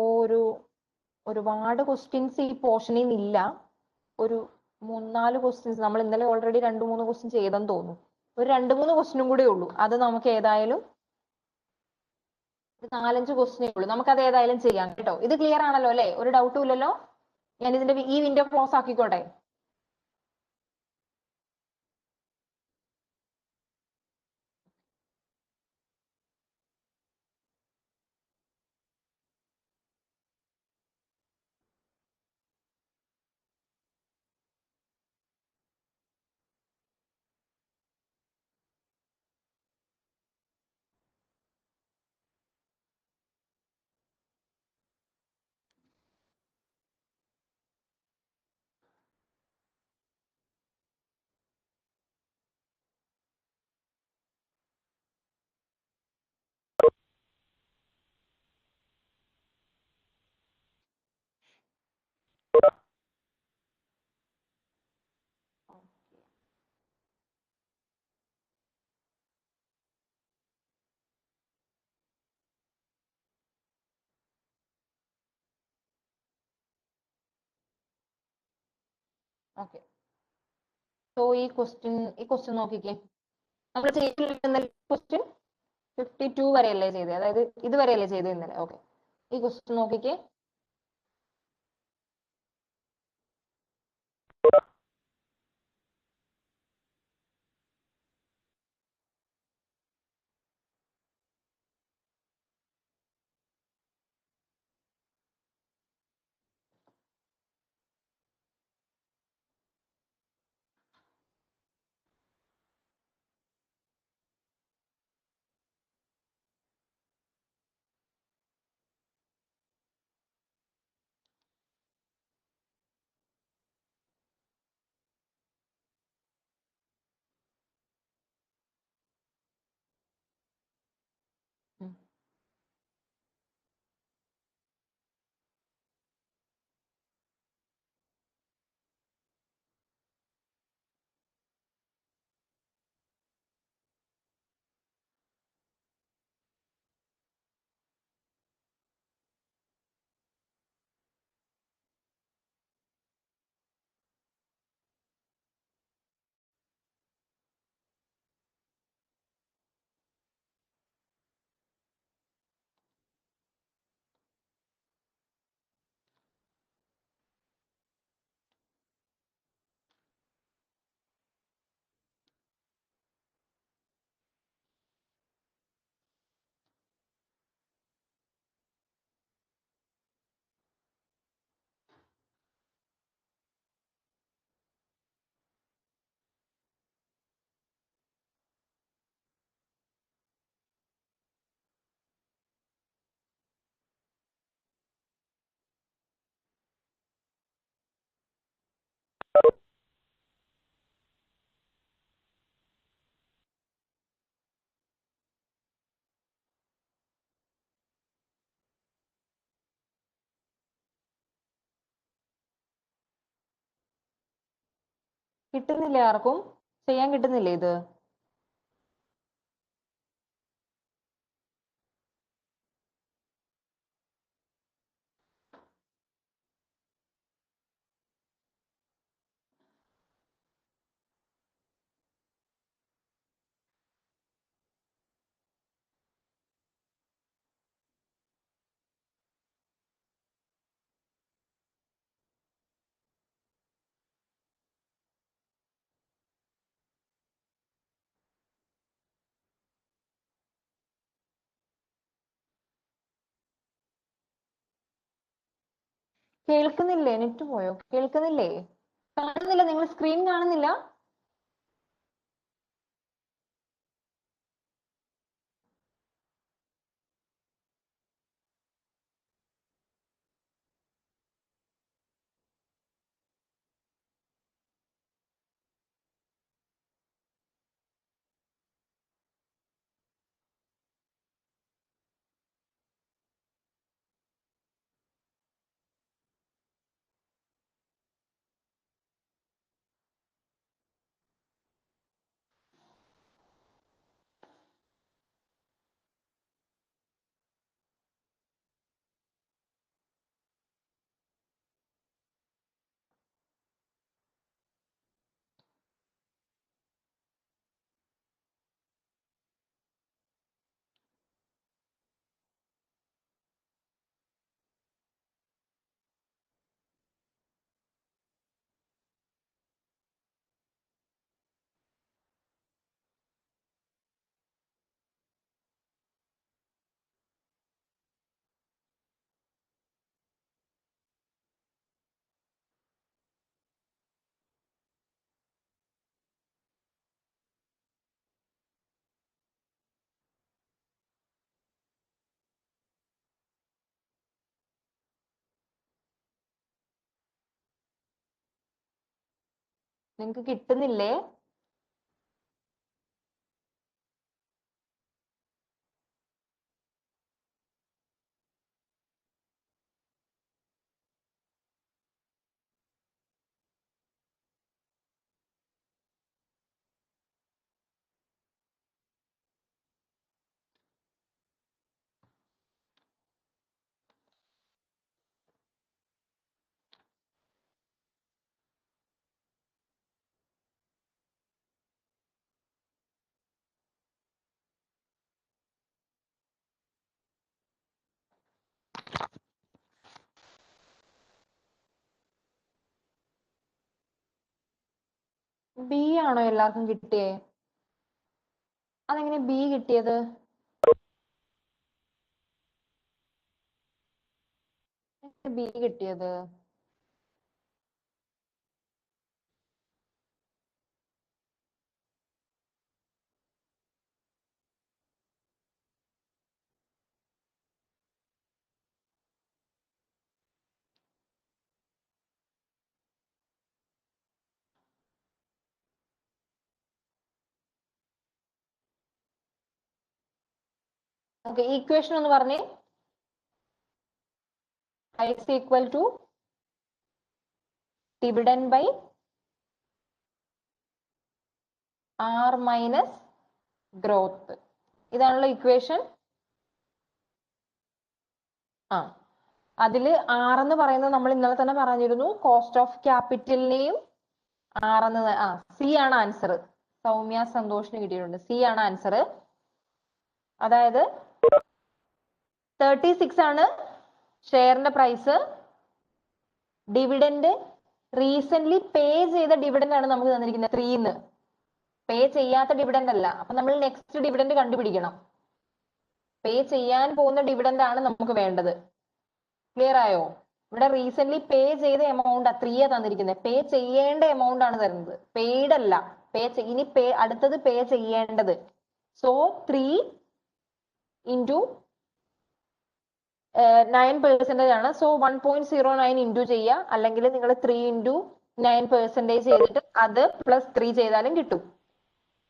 ഒരുപാട് ക്വസ്റ്റ്യൻസ് ഈ പോർഷനിൽ നിന്നില്ല. ഒരു 3-4 ക്വസ്റ്റ്യൻസ് നമ്മൾ ഇന്നലെ ഓൾറെഡി 2-3 ക്വസ്റ്റ്യൻ ചെയ്തെന്ന് തോന്നുന്നു. ഒരു 2-3 ക്വസ്റ്റ്യനും കൂടെ ഉള്ളൂ. അത് നമുക്ക് ഏതായാലും 4-5 ക്വസ്റ്റ്യനേ ഉള്ളൂ. നമുക്കത് ഏതായാലും ചെയ്യാം കേട്ടോ. ഇത് ക്ലിയർ ആണല്ലോ അല്ലെ? ഒരു ഡൗട്ടും ഇല്ലല്ലോ? ഞാൻ ഇതിന്റെ ഈ വിൻഡോ ക്ലോസ് ആക്കിക്കോട്ടെ? ഓക്കെ, സോ ഈ ക്വസ്റ്റ്യൻ നോക്കിക്കേ. നമ്മൾ ചെയ്തിട്ടുള്ള ക്വസ്റ്റ്യൻ 52 വരെയല്ലേ ചെയ്തത്? അതായത് ഇത് വരെയല്ലേ ചെയ്തത് ഇന്നലെ? ഓക്കെ, ഈ ക്വസ്റ്റ്യൻ നോക്കിക്കേ. കിട്ടുന്നില്ലേ ആർക്കും? ചെയ്യാൻ കിട്ടുന്നില്ലേ ഇത്? കേൾക്കുന്നില്ലേ? നെറ്റ് പോയോ? കേൾക്കുന്നില്ലേ? കാണുന്നില്ല? നിങ്ങൾ സ്ക്രീൻ കാണുന്നില്ല? നിങ്ങൾക്ക് കിട്ടുന്നില്ലേ? ബി ആണോ എല്ലാവർക്കും കിട്ടിയേ? അതെങ്ങനെ ബി കിട്ടിയത്? ബി കിട്ടിയത്? ഓക്കെ, ഈക്വേഷൻ ഒന്ന് പറഞ്ഞേ. I is equal to dividend by R minus growth. ഇതാണല്ലോ ഇക്വേഷൻ. ആ, അതില് R എന്ന് പറയുന്നത് നമ്മൾ ഇന്നലെ തന്നെ പറഞ്ഞിരുന്നു, കോസ്റ്റ് ഓഫ് ക്യാപിറ്റലിനെയും R എന്ന് സി ആണ് ആൻസർ. സൗമ്യ സന്തോഷിന് കിട്ടിയിട്ടുണ്ട്, സി ആണ് ആൻസർ. അതായത് 36 ആണ് ഷെയറിന്റെ പ്രൈസ്. ഡിവിഡൻഡ് റീസെന്റ് പേ ചെയ്ത ഡിവിഡൻഡ് ആണ് നമുക്ക് തന്നിരിക്കുന്നത് 3. പേ ചെയ്യാത്ത ഡിവിഡൻഡ് അല്ല. അപ്പൊ നമ്മൾ നെക്സ്റ്റ് ഡിവിഡൻഡ് കണ്ടുപിടിക്കണം. പേ ചെയ്യാൻ പോകുന്ന ഡിവിഡൻഡ് ആണ് നമുക്ക് വേണ്ടത്. ക്ലിയർ ആയോ? ഇവിടെ റീസെന്റ് പേ ചെയ്ത എമൗണ്ട് 3 തന്നിരിക്കുന്നത്. പേ ചെയ്യേണ്ട എമൗണ്ട് ആണ് തരുന്നത്, പെയ്ഡ് അല്ല. ഇനി അടുത്തത് പേ ചെയ്യേണ്ടത്. സോ 3 ഇൻറ്റു 9% ആണ്. സോ 1.09 ഇൻറ്റു ചെയ്യുക, അല്ലെങ്കിൽ നിങ്ങൾ 3 ഇൻറ്റു 9% ചെയ്തിട്ട് അത് +3 ചെയ്താലും കിട്ടും.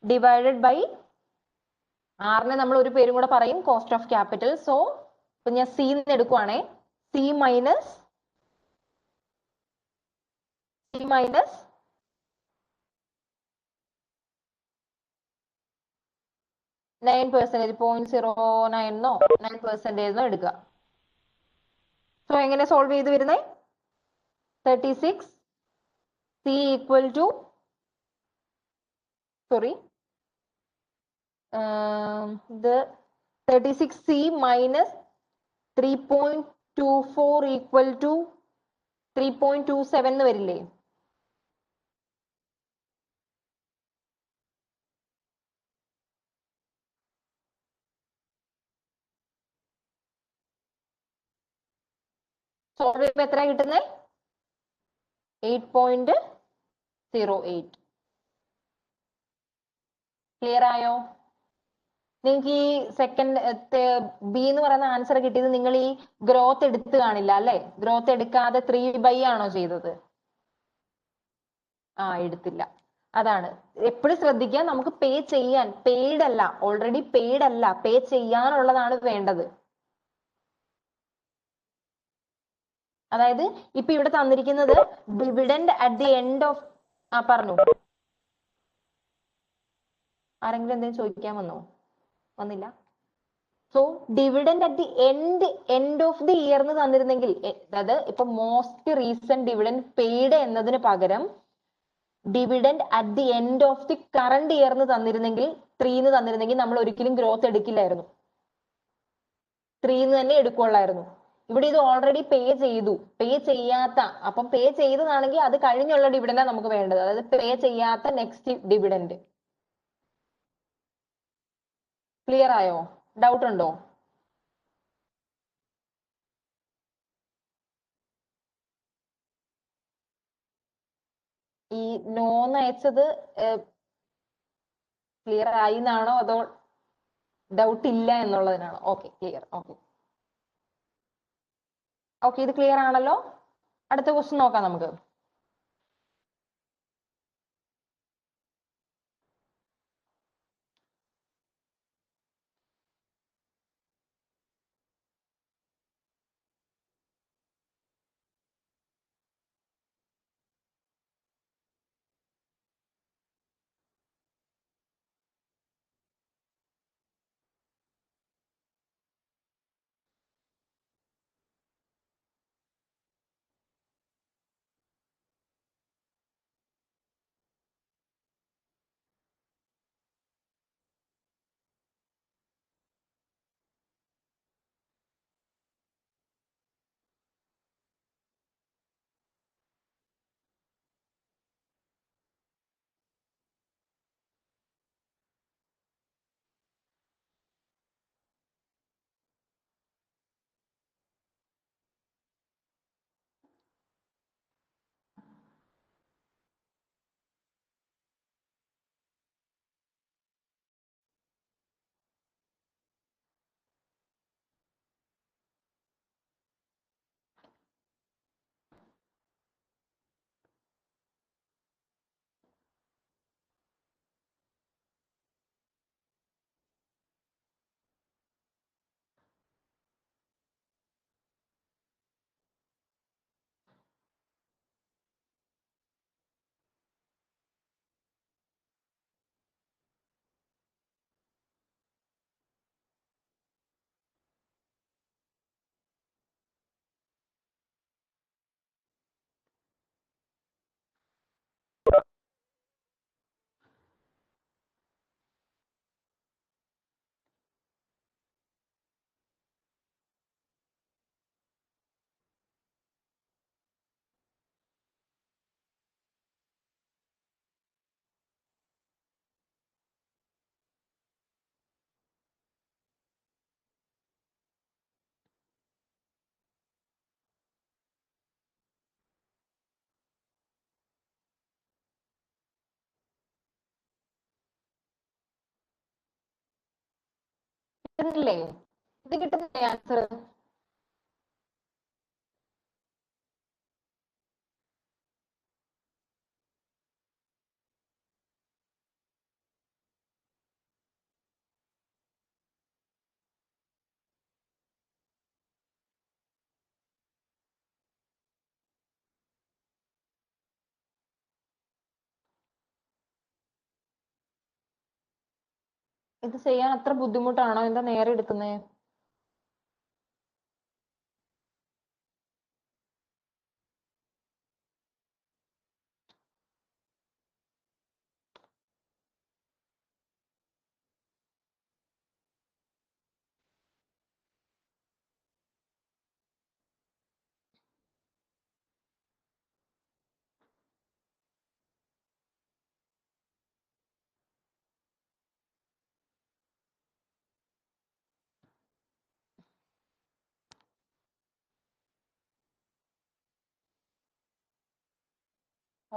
ഡിവൈഡഡ് ബൈ ആറിനെ നമ്മൾ ഒരു പേരും കൂടെ പറയും, കോസ്റ്റ് ഓഫ് ക്യാപിറ്റൽ. സോ ഇപ്പൊ ഞാൻ സി എടുക്കുവാണേ, സി മൈനസ് 9%, 0.09 9% എടുക്കുക. സോ എങ്ങനെ സോൾവ് ചെയ്ത് വരുന്നേ? 36 C equal to the 36C minus 3.24 equal to 3.27 എന്ന് വരില്ലേ? സോൾവ് ചെയ്യുമ്പോൾ എത്ര കിട്ടുന്നത്? 8.08. ക്ലിയർ ആയോ? നിങ്ങൾക്ക് ഈ സെക്കൻഡ് ബി എന്ന് പറയുന്ന ആൻസർ കിട്ടിയത് നിങ്ങൾ ഈ ഗ്രോത്ത് എടുത്ത് കാണില്ല അല്ലെ? ഗ്രോത്ത് എടുക്കാതെ 3/, ആണോ ചെയ്തത്? എടുത്തില്ല. അതാണ് എപ്പോഴും ശ്രദ്ധിക്കുക. നമുക്ക് പേ ചെയ്യാൻ, പെയ്ഡ് അല്ല, ഓൾറെഡി പെയ്ഡ് അല്ല, പേ ചെയ്യാനുള്ളതാണ് വേണ്ടത്. അതായത് ഇപ്പൊ ഇവിടെ തന്നിരിക്കുന്നത് dividend at the end of പറഞ്ഞു. ആരെങ്കിലും എന്തെങ്കിലും ചോദിക്കാൻ വന്നില്ല? So dividend at the end of the year എന്ന് തന്നിരുന്നെങ്കിൽ, അതായത് ഇപ്പൊ മോസ്റ്റ് റീസെന്റ് ഡിവിഡൻഡ് പെയ്ഡ് എന്നതിന് പകരം dividend at the end of the current year എന്ന് തന്നിരുന്നെങ്കിൽ, 3 എന്ന് തന്നിരുന്നെങ്കിൽ നമ്മൾ ഒരിക്കലും ഗ്രോത്ത് എടുക്കില്ലായിരുന്നു. 3 എന്ന് തന്നെ എടുക്കുള്ളായിരുന്നു. ഇവിടെ ഇത് ഓൾറെഡി പേ ചെയ്തു. പേ ചെയ്യാത്ത, അപ്പം പേ ചെയ്തതാണെങ്കിൽ അത് കഴിഞ്ഞുള്ള ഡിവിഡൻഡാണ് നമുക്ക് വേണ്ടത്. അതായത് പേ ചെയ്യാത്ത നെക്സ്റ്റ് ഡിവിഡൻഡ്. ക്ലിയർ ആയോ? ഡൗട്ട് ഉണ്ടോ? ഈ നോന്ന് അയച്ചത് ക്ലിയർ ആയി എന്നാണോ അതോ ഡൗട്ട് ഇല്ല എന്നുള്ളതിനാണോ? Okay, clear. ഓക്കെ, ഇത് ക്ലിയർ ആണല്ലോ. അടുത്ത ക്വസ്റ്റ്യൻ നോക്കാം നമുക്ക്. കിട്ടുന്നില്ലേ? ഇത് കിട്ടുന്നില്ലേ ആൻസർ? ഇത് ചെയ്യാൻ അത്ര ബുദ്ധിമുട്ടാണോ? എന്താ നേരെ എടുക്കുന്നേ?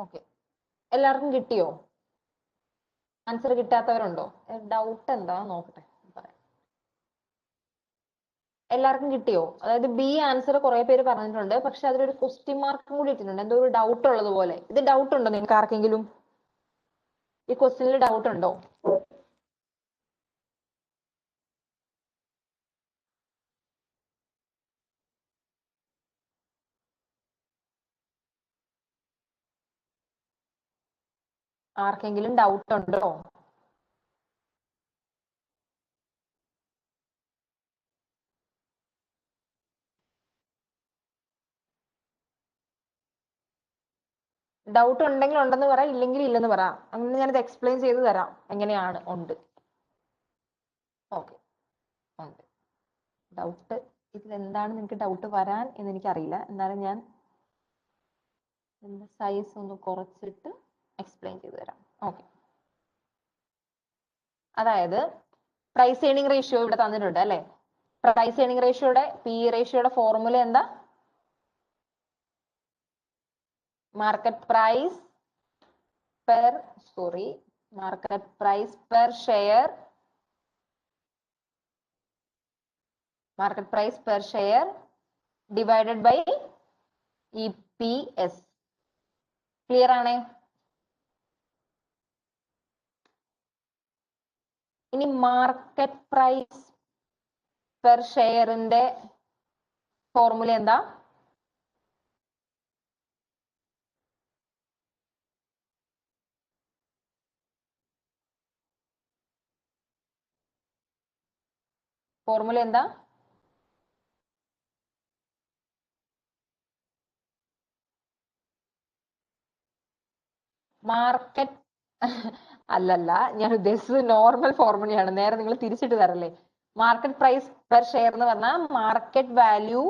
ഓക്കെ, എല്ലാവർക്കും കിട്ടിയോ? ആൻസർ കിട്ടാത്തവരുണ്ടോ? ഡൗട്ട് എന്താ നോക്കട്ടെ, പറയാം. എല്ലാവർക്കും കിട്ടിയോ? അതായത് ബി ആൻസർ കുറെ പേര് പറഞ്ഞിട്ടുണ്ട്, പക്ഷെ അതിലൊരു ക്വസ്റ്റ്യൻ മാർക്കും കൂടി ഇട്ടിട്ടുണ്ട്, എന്തോ ഒരു ഡൗട്ട് ഉള്ളത് പോലെ. ഇത് ഡൗട്ട് ഉണ്ടോ നിങ്ങൾക്ക് ആർക്കെങ്കിലും? ഈ ക്വസ്റ്റ്യനിൽ ഡൗട്ട് ഉണ്ടോ? ആർക്കെങ്കിലും ഡൗട്ട് ഉണ്ടോ? ഡൗട്ട് ഉണ്ടെങ്കിൽ ഉണ്ടെന്ന് പറ, ഇല്ലെങ്കിൽ ഇല്ലെന്ന് പറ. അങ്ങനെ ഞാനത് എക്സ്പ്ലെയിൻ ചെയ്ത് തരാം എങ്ങനെയാണ്. ഉണ്ട്, ഓക്കെ, ഉണ്ട്. ഡൗട്ട് ഇതിൽ എന്താണ് നിങ്ങൾക്ക് ഡൗട്ട് വരാൻ എന്ന് എനിക്കറിയില്ല, എന്നാലും ഞാൻ സൈസ് ഒന്ന് കുറച്ചിട്ട് എക്സ്പ്ലെയിൻ ചെയ്ത് തരാം. ഓക്കെ, അതായത് പ്രൈസ് ഏർണിംഗ് റേഷ്യോ ഇവിടെ തന്നിട്ടുണ്ട് അല്ലെ. പ്രൈസ് ഏർണിംഗ് റേഷ്യോയുടെ റേഷ്യോയുടെ ഫോർമുല എന്താ? Market price per share divided by EPS. Clear ആണേ? ഇനി മാർക്കറ്റ് പ്രൈസ് പെർ ഷെയറിന്റെ ഫോർമുല എന്താ? ഫോർമുല എന്താ? മാർക്കറ്റ് അല്ലല്ല, ഞാൻ ഉദ്ദേശിച്ചത് നോർമൽ ഫോർമുലയാണ്. നേരെ നിങ്ങൾ തിരിച്ചിട്ട് തരല്ലേ. മാർക്കറ്റ് പ്രൈസ് പെർ ഷെയർ എന്ന് പറഞ്ഞാൽ market value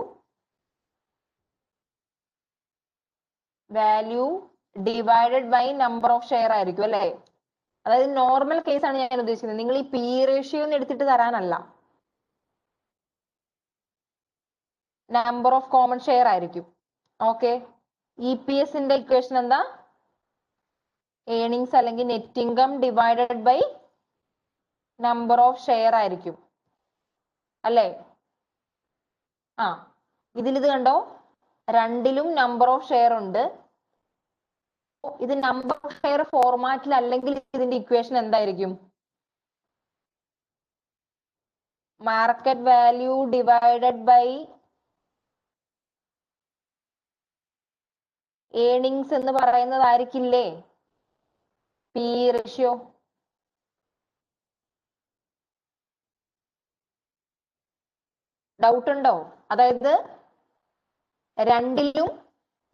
divided by number of share ആയിരിക്കും അല്ലെ. അതായത് നോർമൽ കേസ് ആണ് ഞാൻ ഉദ്ദേശിക്കുന്നത്. നിങ്ങൾ ഈ പി റേഷ്യോ ഒന്ന് എടുത്തിട്ട് തരാനല്ല, നമ്പർ ഓഫ് കോമൺ ഷെയർ ആയിരിക്കും. ഓക്കെ, EPSന്റെ ഇക്വേഷൻ എന്താ? ഏർണിങ്സ് അല്ലെങ്കിൽ net income divided by number of share ആയിരിക്കും അല്ലേ. ആ, ഇതിലിത് കണ്ടോ, രണ്ടിലും നമ്പർ ഓഫ് ഷെയർ ഉണ്ട്. ഇത് നമ്പർ ഓഫ് ഷെയർ ഫോർമാറ്റിൽ അല്ലെങ്കിൽ ഇതിന്റെ ഇക്വേഷൻ എന്തായിരിക്കും? Market value divided by earnings എന്ന് പറയുന്നതായിരിക്കില്ലേ പി റേഷ്യോ? ഡൗട്ട് ഉണ്ടോ? അതായത് രണ്ടിലും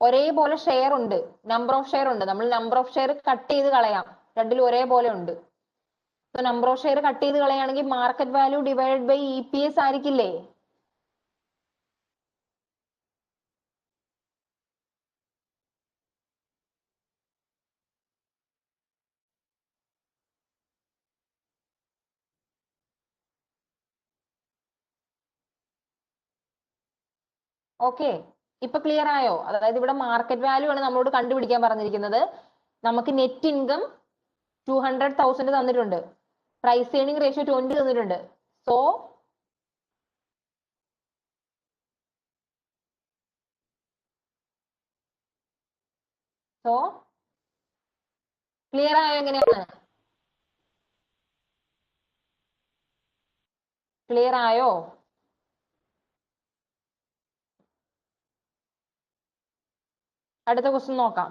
ഒരേപോലെ ഷെയർ ഉണ്ട്, നമ്പർ ഓഫ് ഷെയർ ഉണ്ട്. നമ്മൾ നമ്പർ ഓഫ് ഷെയർ കട്ട് ചെയ്ത് കളയാം, രണ്ടിലും ഒരേപോലെ ഉണ്ട്. നമ്പർ ഓഫ് ഷെയർ കട്ട് ചെയ്ത് കളയാണെങ്കിൽ market value divided by EPS ആയിരിക്കില്ലേ? ഓക്കെ, ഇപ്പൊ ക്ലിയർ ആയോ? അതായത് ഇവിടെ മാർക്കറ്റ് വാല്യൂ ആണ് നമ്മളോട് കണ്ടുപിടിക്കാൻ പറഞ്ഞിരിക്കുന്നത്. നമുക്ക് നെറ്റ് ഇൻകം 200,000 തന്നിട്ടുണ്ട്, പ്രൈസ് ഏർണിംഗ് റേഷ്യോ 20 തന്നിട്ടുണ്ട്. സോ ക്ലിയർ ആയോ? എങ്ങനെയാണ്? ക്ലിയർ ആയോ? അടുത്ത ക്വസ്റ്റ്യൻ നോക്കാം.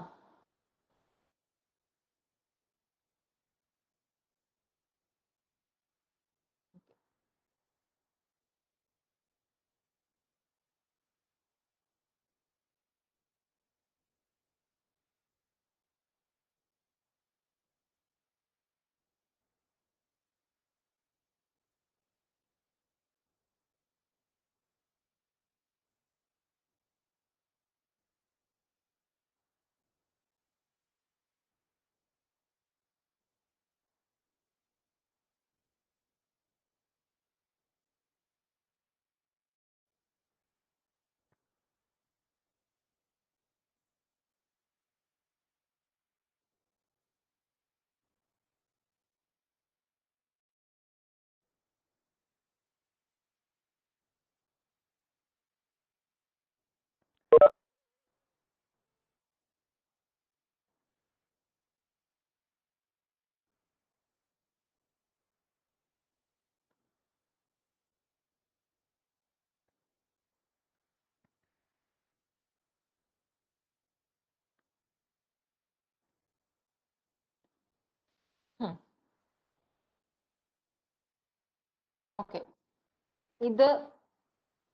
ഇത്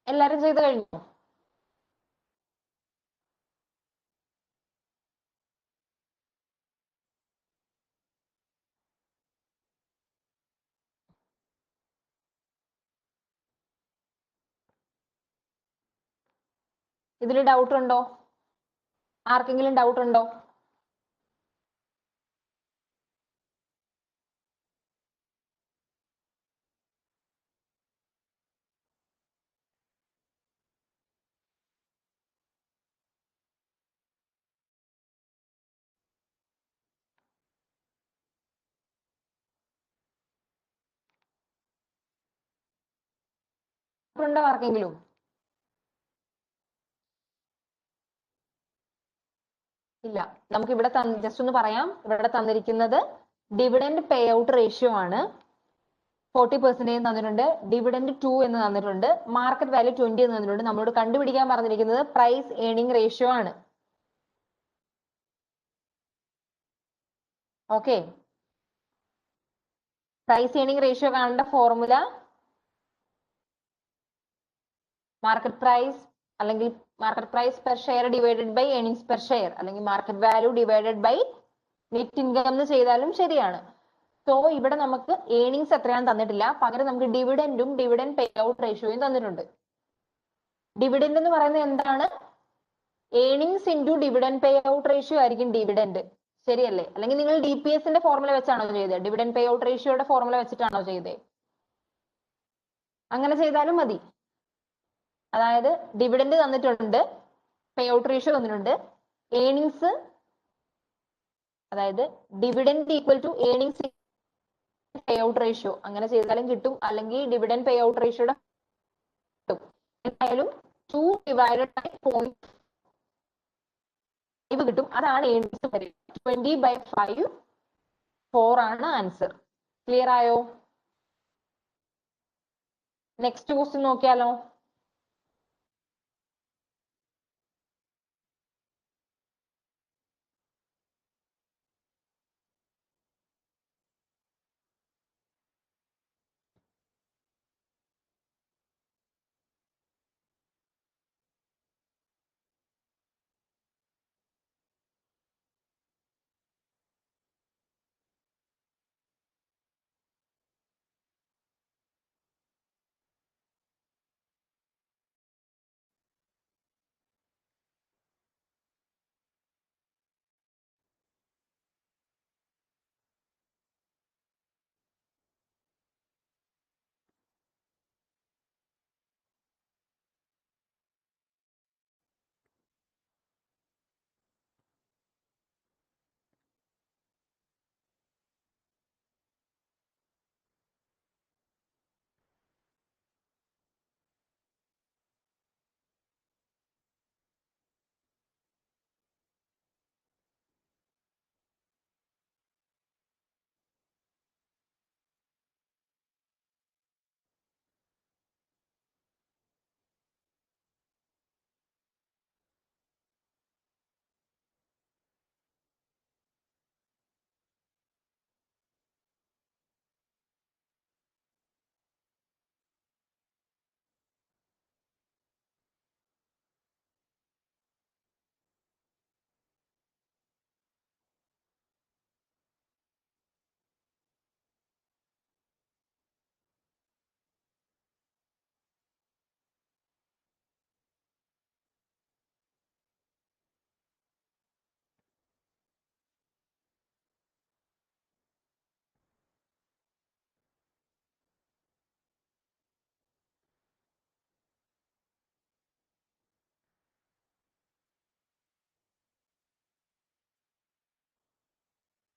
എല്ലാരും ചെയ്ത് കഴിഞ്ഞു? ഇതിൽ ഡൗട്ട് ഉണ്ടോ? ആർക്കെങ്കിലും ഡൗട്ട് ഉണ്ടോ? ഉണ്ടോ ആർക്കെങ്കിലും? ഇല്ല. നമുക്ക് ഇവിടെ ജസ്റ്റ് ഒന്ന് പറയാം. ഇവിടെ തന്നിരിക്കുന്നത് ഡിവിഡൻഡ് പേ ഔട്ട് റേഷ്യോ ആണ്. 40% തന്നിട്ടുണ്ട്, ഡിവിഡൻഡ് 2 എന്ന് തന്നിട്ടുണ്ട്, മാർക്കറ്റ് വാല്യൂ 20 എന്ന് തന്നിട്ടുണ്ട്. നമ്മളോട് കണ്ടുപിടിക്കാൻ പറഞ്ഞിരിക്കുന്നത് പ്രൈസ് ഏർണിംഗ് റേഷ്യോ ആണ്. ഓക്കെ, പ്രൈസ് ഏർണിംഗ് റേഷ്യോ കാണേണ്ട ഫോർമുല മാർക്കറ്റ് പ്രൈസ് അല്ലെങ്കിൽ market price per share divided by earnings per share അല്ലെങ്കിൽ market value divided by net income എന്ന് ചെയ്താലും ശരിയാണ്. സോ ഇവിടെ നമുക്ക് ഏർണിംഗ്സ് എത്രയാണെന്ന് തന്നിട്ടില്ല, പകരം നമുക്ക് ഡിവിഡൻഡും ഡിവിഡൻഡ് പേ ഔട്ട് റേഷ്യോയും തന്നിട്ടുണ്ട്. ഡിവിഡൻഡ് എന്ന് പറയുന്നത് എന്താണ്? Earnings into dividend pay out ratio ആയിരിക്കും ഡിവിഡൻഡ്, ശരിയല്ലേ? അല്ലെങ്കിൽ നിങ്ങൾ DPS ഫോർമുല വെച്ചാണോ ചെയ്തത്? ഡിവിഡൻഡ് പേ ഔട്ട് റേഷ്യോയുടെ ഫോർമുല വെച്ചിട്ടാണോ ചെയ്തത്? അങ്ങനെ ചെയ്താലും മതി. അതായത് ഡിവിഡൻഡ് തന്നിട്ടുണ്ട്, പേ ഔട്ട് റേഷ്യോ തന്നിട്ടുണ്ട്, ഏർണിംഗ്സ് അതായത് dividend equal to earnings pay out ratio അങ്ങനെ ചെയ്താലും കിട്ടും, അല്ലെങ്കിൽ ഡിവിഡൻഡ് പേ ഔട്ട് റേഷ്യോയുടെ കിട്ടും. എന്തായാലും 2 ഡിവൈഡഡ് ബൈ 0.5 കിട്ടും. അതാണ് ഏർണിംഗ്സ് വരെ. 20/5 4 ആണ് ആൻസർ. ക്ലിയർ ആയോ? നെക്സ്റ്റ് ക്വസ്റ്റ്യൻ നോക്കിയാലോ?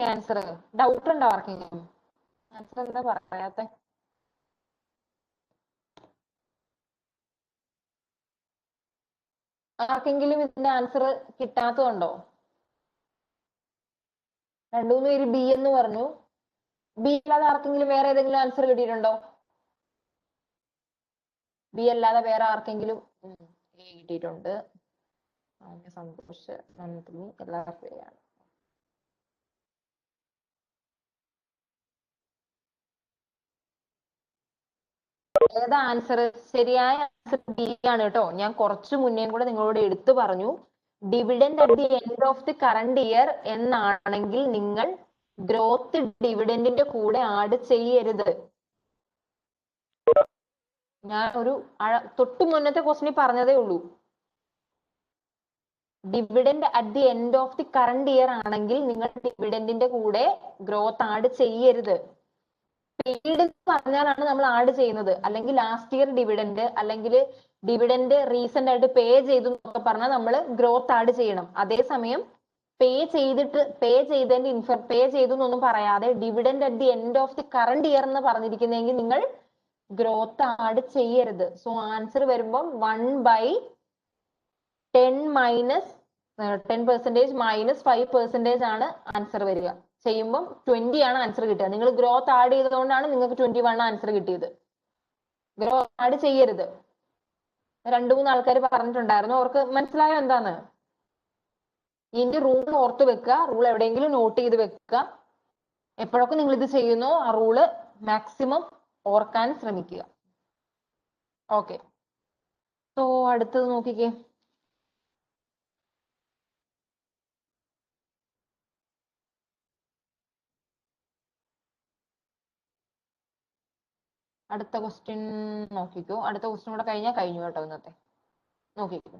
ആൻസർ ഡൗട്ട് ഉണ്ടോ ആർക്കെങ്കിലും? ആൻസർ എന്താ പറയാത്തെ? ആർക്കെങ്കിലും ഇതിന്റെ ആൻസർ കിട്ടാത്തതുണ്ടോ? 2-3 പേര് ബി എന്ന് പറഞ്ഞു. ബി അല്ലാതെ ആർക്കെങ്കിലും വേറെ ഏതെങ്കിലും ആൻസർ കിട്ടിയിട്ടുണ്ടോ? ബി അല്ലാതെ വേറെ ആർക്കെങ്കിലും കിട്ടിയിട്ടുണ്ട്? സന്തോഷ്, നന്ദിനി, എല്ലാവർക്കും ആണ്. ഏതാ ആൻസർ? ശരിയായ ആൻസർ ബി ആണ് കേട്ടോ. ഞാൻ കുറച്ചു മുന്നേ കൂടെ നിങ്ങളോട് എടുത്തു പറഞ്ഞു, dividend at the end of the current year എന്നാണെങ്കിൽ നിങ്ങൾ ഗ്രോത്ത് ഡിവിഡൻഡിന്റെ കൂടെ ആഡ് ചെയ്യരുത്. ഞാൻ ഒരു തൊട്ടു മുന്നത്തെ ക്വസ്റ്റിനിൽ പറഞ്ഞതേ ഉള്ളൂ. Dividend at the end of the current year ആണെങ്കിൽ നിങ്ങൾ ഡിവിഡൻഡിന്റെ കൂടെ ഗ്രോത്ത് ആഡ് ചെയ്യരുത്. പെയ്ഡ് എന്ന് പറഞ്ഞാലാണ് നമ്മൾ ആഡ് ചെയ്യുന്നത്. അല്ലെങ്കിൽ ലാസ്റ്റ് ഇയർ ഡിവിഡൻഡ്, അല്ലെങ്കിൽ ഡിവിഡൻഡ് റീസെന്റ് ആയിട്ട് പേ ചെയ്തു എന്നൊക്കെ പറഞ്ഞാൽ നമ്മൾ ഗ്രോത്ത് ആഡ് ചെയ്യണം. അതേസമയം പേ ചെയ്തു എന്നൊന്നും പറയാതെ dividend at the end of the current year എന്ന് പറഞ്ഞിരിക്കുന്നെങ്കിൽ നിങ്ങൾ ഗ്രോത്ത് ആഡ് ചെയ്യരുത്. സോ ആൻസർ വരുമ്പം 1/10 മൈനസ് 10% മൈനസ് 5% ആണ് ആൻസർ വരിക. ചെയ്യുമ്പം 20 ആണ് ആൻസർ കിട്ടുക. നിങ്ങൾ ഗ്രോത്ത് ആഡ് ചെയ്തതുകൊണ്ടാണ് നിങ്ങൾക്ക് 21 ആൻസർ കിട്ടിയത്. ഗ്രോത്ത് ആഡ് ചെയ്യരുത്. 2-3 ആൾക്കാർ പറഞ്ഞിട്ടുണ്ടായിരുന്നു. അവർക്ക് മനസ്സിലായോ എന്താന്ന്? ഇതിന്റെ റൂൾ ഓർത്ത് വെക്കുക. റൂൾ എവിടെയെങ്കിലും നോട്ട് ചെയ്ത് വെക്കുക. എപ്പോഴൊക്കെ നിങ്ങൾ ഇത് ചെയ്യുന്നോ ആ റൂള് മാക്സിമം ഓർക്കാൻ ശ്രമിക്കുക. ഓക്കെ, സോ അടുത്തത് നോക്കിക്കേ. അടുത്ത ക്വസ്റ്റ്യൻ നോക്കിക്കോ. അടുത്ത ക്വസ്റ്റ്യൻ കൂടെ കഴിഞ്ഞാൽ കഴിഞ്ഞു കേട്ടോ ഇന്നത്തെ. നോക്കിക്കോ.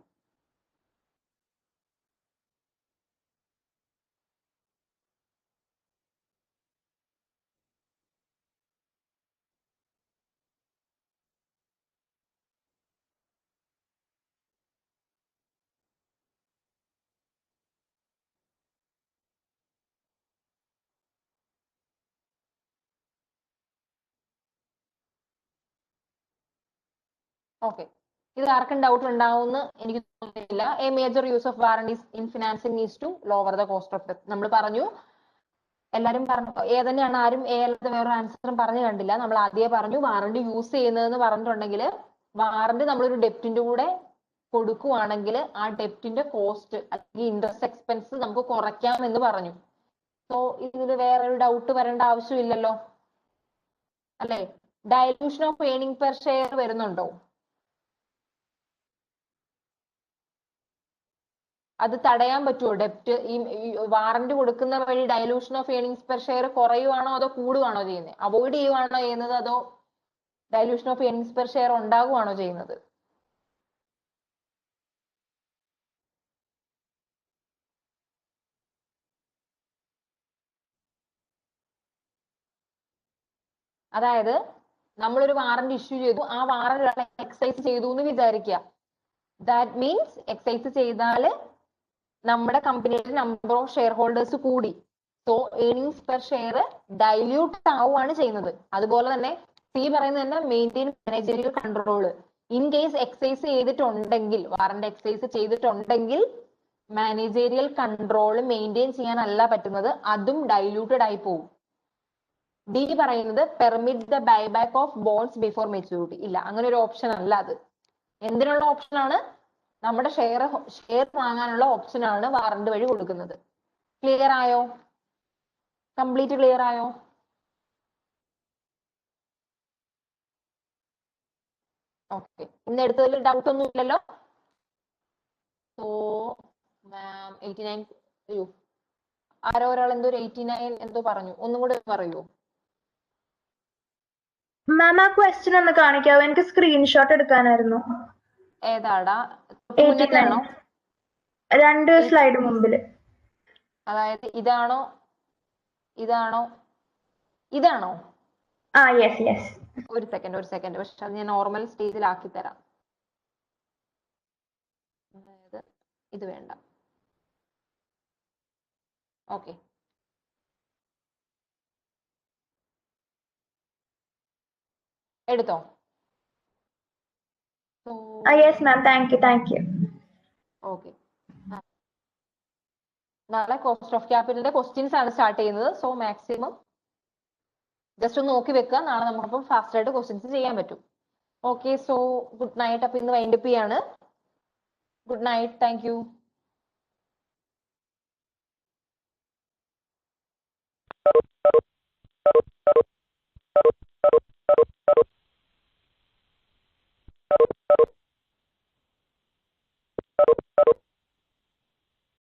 ഓക്കെ, ഇത് ആർക്കും ഡൗട്ട് ഉണ്ടാവുമെന്ന് എനിക്ക് തോന്നുന്നില്ല. A major use of warranties in financing is to lower the cost of ഡെപ്റ്റ്. നമ്മൾ പറഞ്ഞു, എല്ലാരും പറഞ്ഞു ഏതന്നെയാണ്, ആരും എ അല്ലാതെ വേറൊരു ആൻസറും പറഞ്ഞു കണ്ടില്ല. നമ്മൾ ആദ്യമേ പറഞ്ഞു വാറണ്ടി യൂസ് ചെയ്യുന്നതെന്ന് പറഞ്ഞിട്ടുണ്ടെങ്കിൽ വാറണ്ടി നമ്മളൊരു ഡെപ്റ്റിന്റെ കൂടെ കൊടുക്കുവാണെങ്കിൽ ആ ഡെപ്റ്റിന്റെ കോസ്റ്റ് അല്ലെങ്കിൽ ഇൻട്രസ്റ്റ് എക്സ്പെൻസ് നമുക്ക് കുറയ്ക്കാം എന്ന് പറഞ്ഞു. സോ ഇതിൽ വേറെ ഒരു ഡൗട്ട് വരേണ്ട ആവശ്യമില്ലല്ലോ അല്ലെ? Dilution of earning per share വരുന്നുണ്ടോ? അത് തടയാൻ പറ്റുമോ? ഡെപ്റ്റ് ഈ വാറന്റ് കൊടുക്കുന്ന വഴി dilution of earnings per share കുറയുവാണോ അതോ കൂടുവാണോ ചെയ്യുന്നത്? അവോയ്ഡ് ചെയ്യുവാണോ ചെയ്യുന്നത് അതോ dilution of earnings per share ഉണ്ടാകുവാണോ ചെയ്യുന്നത്? അതായത് നമ്മളൊരു വാറന്റ് ഇഷ്യൂ ചെയ്തു, ആ വാറന്റ് ഒരാൾ എക്സൈസ് ചെയ്തു എന്ന് വിചാരിക്കുക. ദാറ്റ് മീൻസ് എക്സൈസ് ചെയ്താൽ നമ്മുടെ കമ്പനിയുടെ നമ്പർ ഓഫ് ഷെയർ ഹോൾഡേഴ്സ് കൂടി. So earnings per share dilute ആവുകയാണ് ചെയ്യുന്നത്. അതുപോലെ തന്നെ സി പറയുന്നത് തന്നെ maintain managerial control. In case exercise ചെയ്തിട്ടുണ്ടെങ്കിൽ, വാറന്റ് എക്സൈസ് ചെയ്തിട്ടുണ്ടെങ്കിൽ മാനേജറിയൽ കൺട്രോൾ മെയിൻറ്റെയിൻ ചെയ്യാനല്ല പറ്റുന്നത്, അതും ഡൈല്യൂട്ടഡ് ആയി പോകും. ഡി പറയുന്നത് permit the buyback of bonds before maturity. ഇല്ല, അങ്ങനെ ഒരു ഓപ്ഷൻ അല്ല അത്. എന്തിനുള്ള ഓപ്ഷൻ ആണ്? നമ്മുടെ ഷെയർ വാങ്ങാനുള്ള ഓപ്ഷൻ ആണ് വാറന്റ് വഴി കൊടുക്കുന്നത്. ക്ലിയർ ആയോ? കംപ്ലീറ്റ് ക്ലിയർ ആയോ? ഓക്കെ, ഇന്ന് എടുത്തതിൽ ഡൗട്ട് ഒന്നും ഇല്ലല്ലോ? സോ മാം 89, അയ്യോ ആരോ ഒരാൾ എന്തോ 89 എന്തോ പറഞ്ഞു, ഒന്നും കൂടെ പറയൂ. മാം ആ ക്വസ്റ്റ്യൻ ഒന്ന് കാണിക്കാവോ? എനിക്ക് സ്ക്രീൻഷോട്ട് എടുക്കാനായിരുന്നു. ഏതാടാ? 89 2 സ്ലൈഡ് മുമ്പിൽ. അതായത് ഇതാണോ ഇതാണോ ഇതാണോ? ആ യെസ് യെസ്. ഒരു സെക്കൻഡ്, പക്ഷെ അത് ഞാൻ നോർമൽ സ്റ്റേജിലാക്കി തരാം. അതായത് ഇത് വേണ്ട. ഓക്കെ, എടുത്തോ? Yes ma'am, thank you. Okay, നാളെ കോസ്റ്റ് ഓഫ് ക്യാപിറ്റലിന്റെ ക്വസ്റ്റ്യൻസ് ആണ് സ്റ്റാർട്ട് ചെയ്യുന്നത്. സോ മാക്സിമം ജസ്റ്റ് ഒന്ന് നോക്കി വെക്കുക. നാളെ നമുക്കപ്പം ഫാസ്റ്റ് ആയിട്ട് ക്വസ്റ്റ്യൻസ് ചെയ്യാൻ പറ്റും. Okay, so good night. അപ്പൊ ഇന്ന് വൈൻഡപ്പ് ചെയ്യാണ്. Good night, thank you.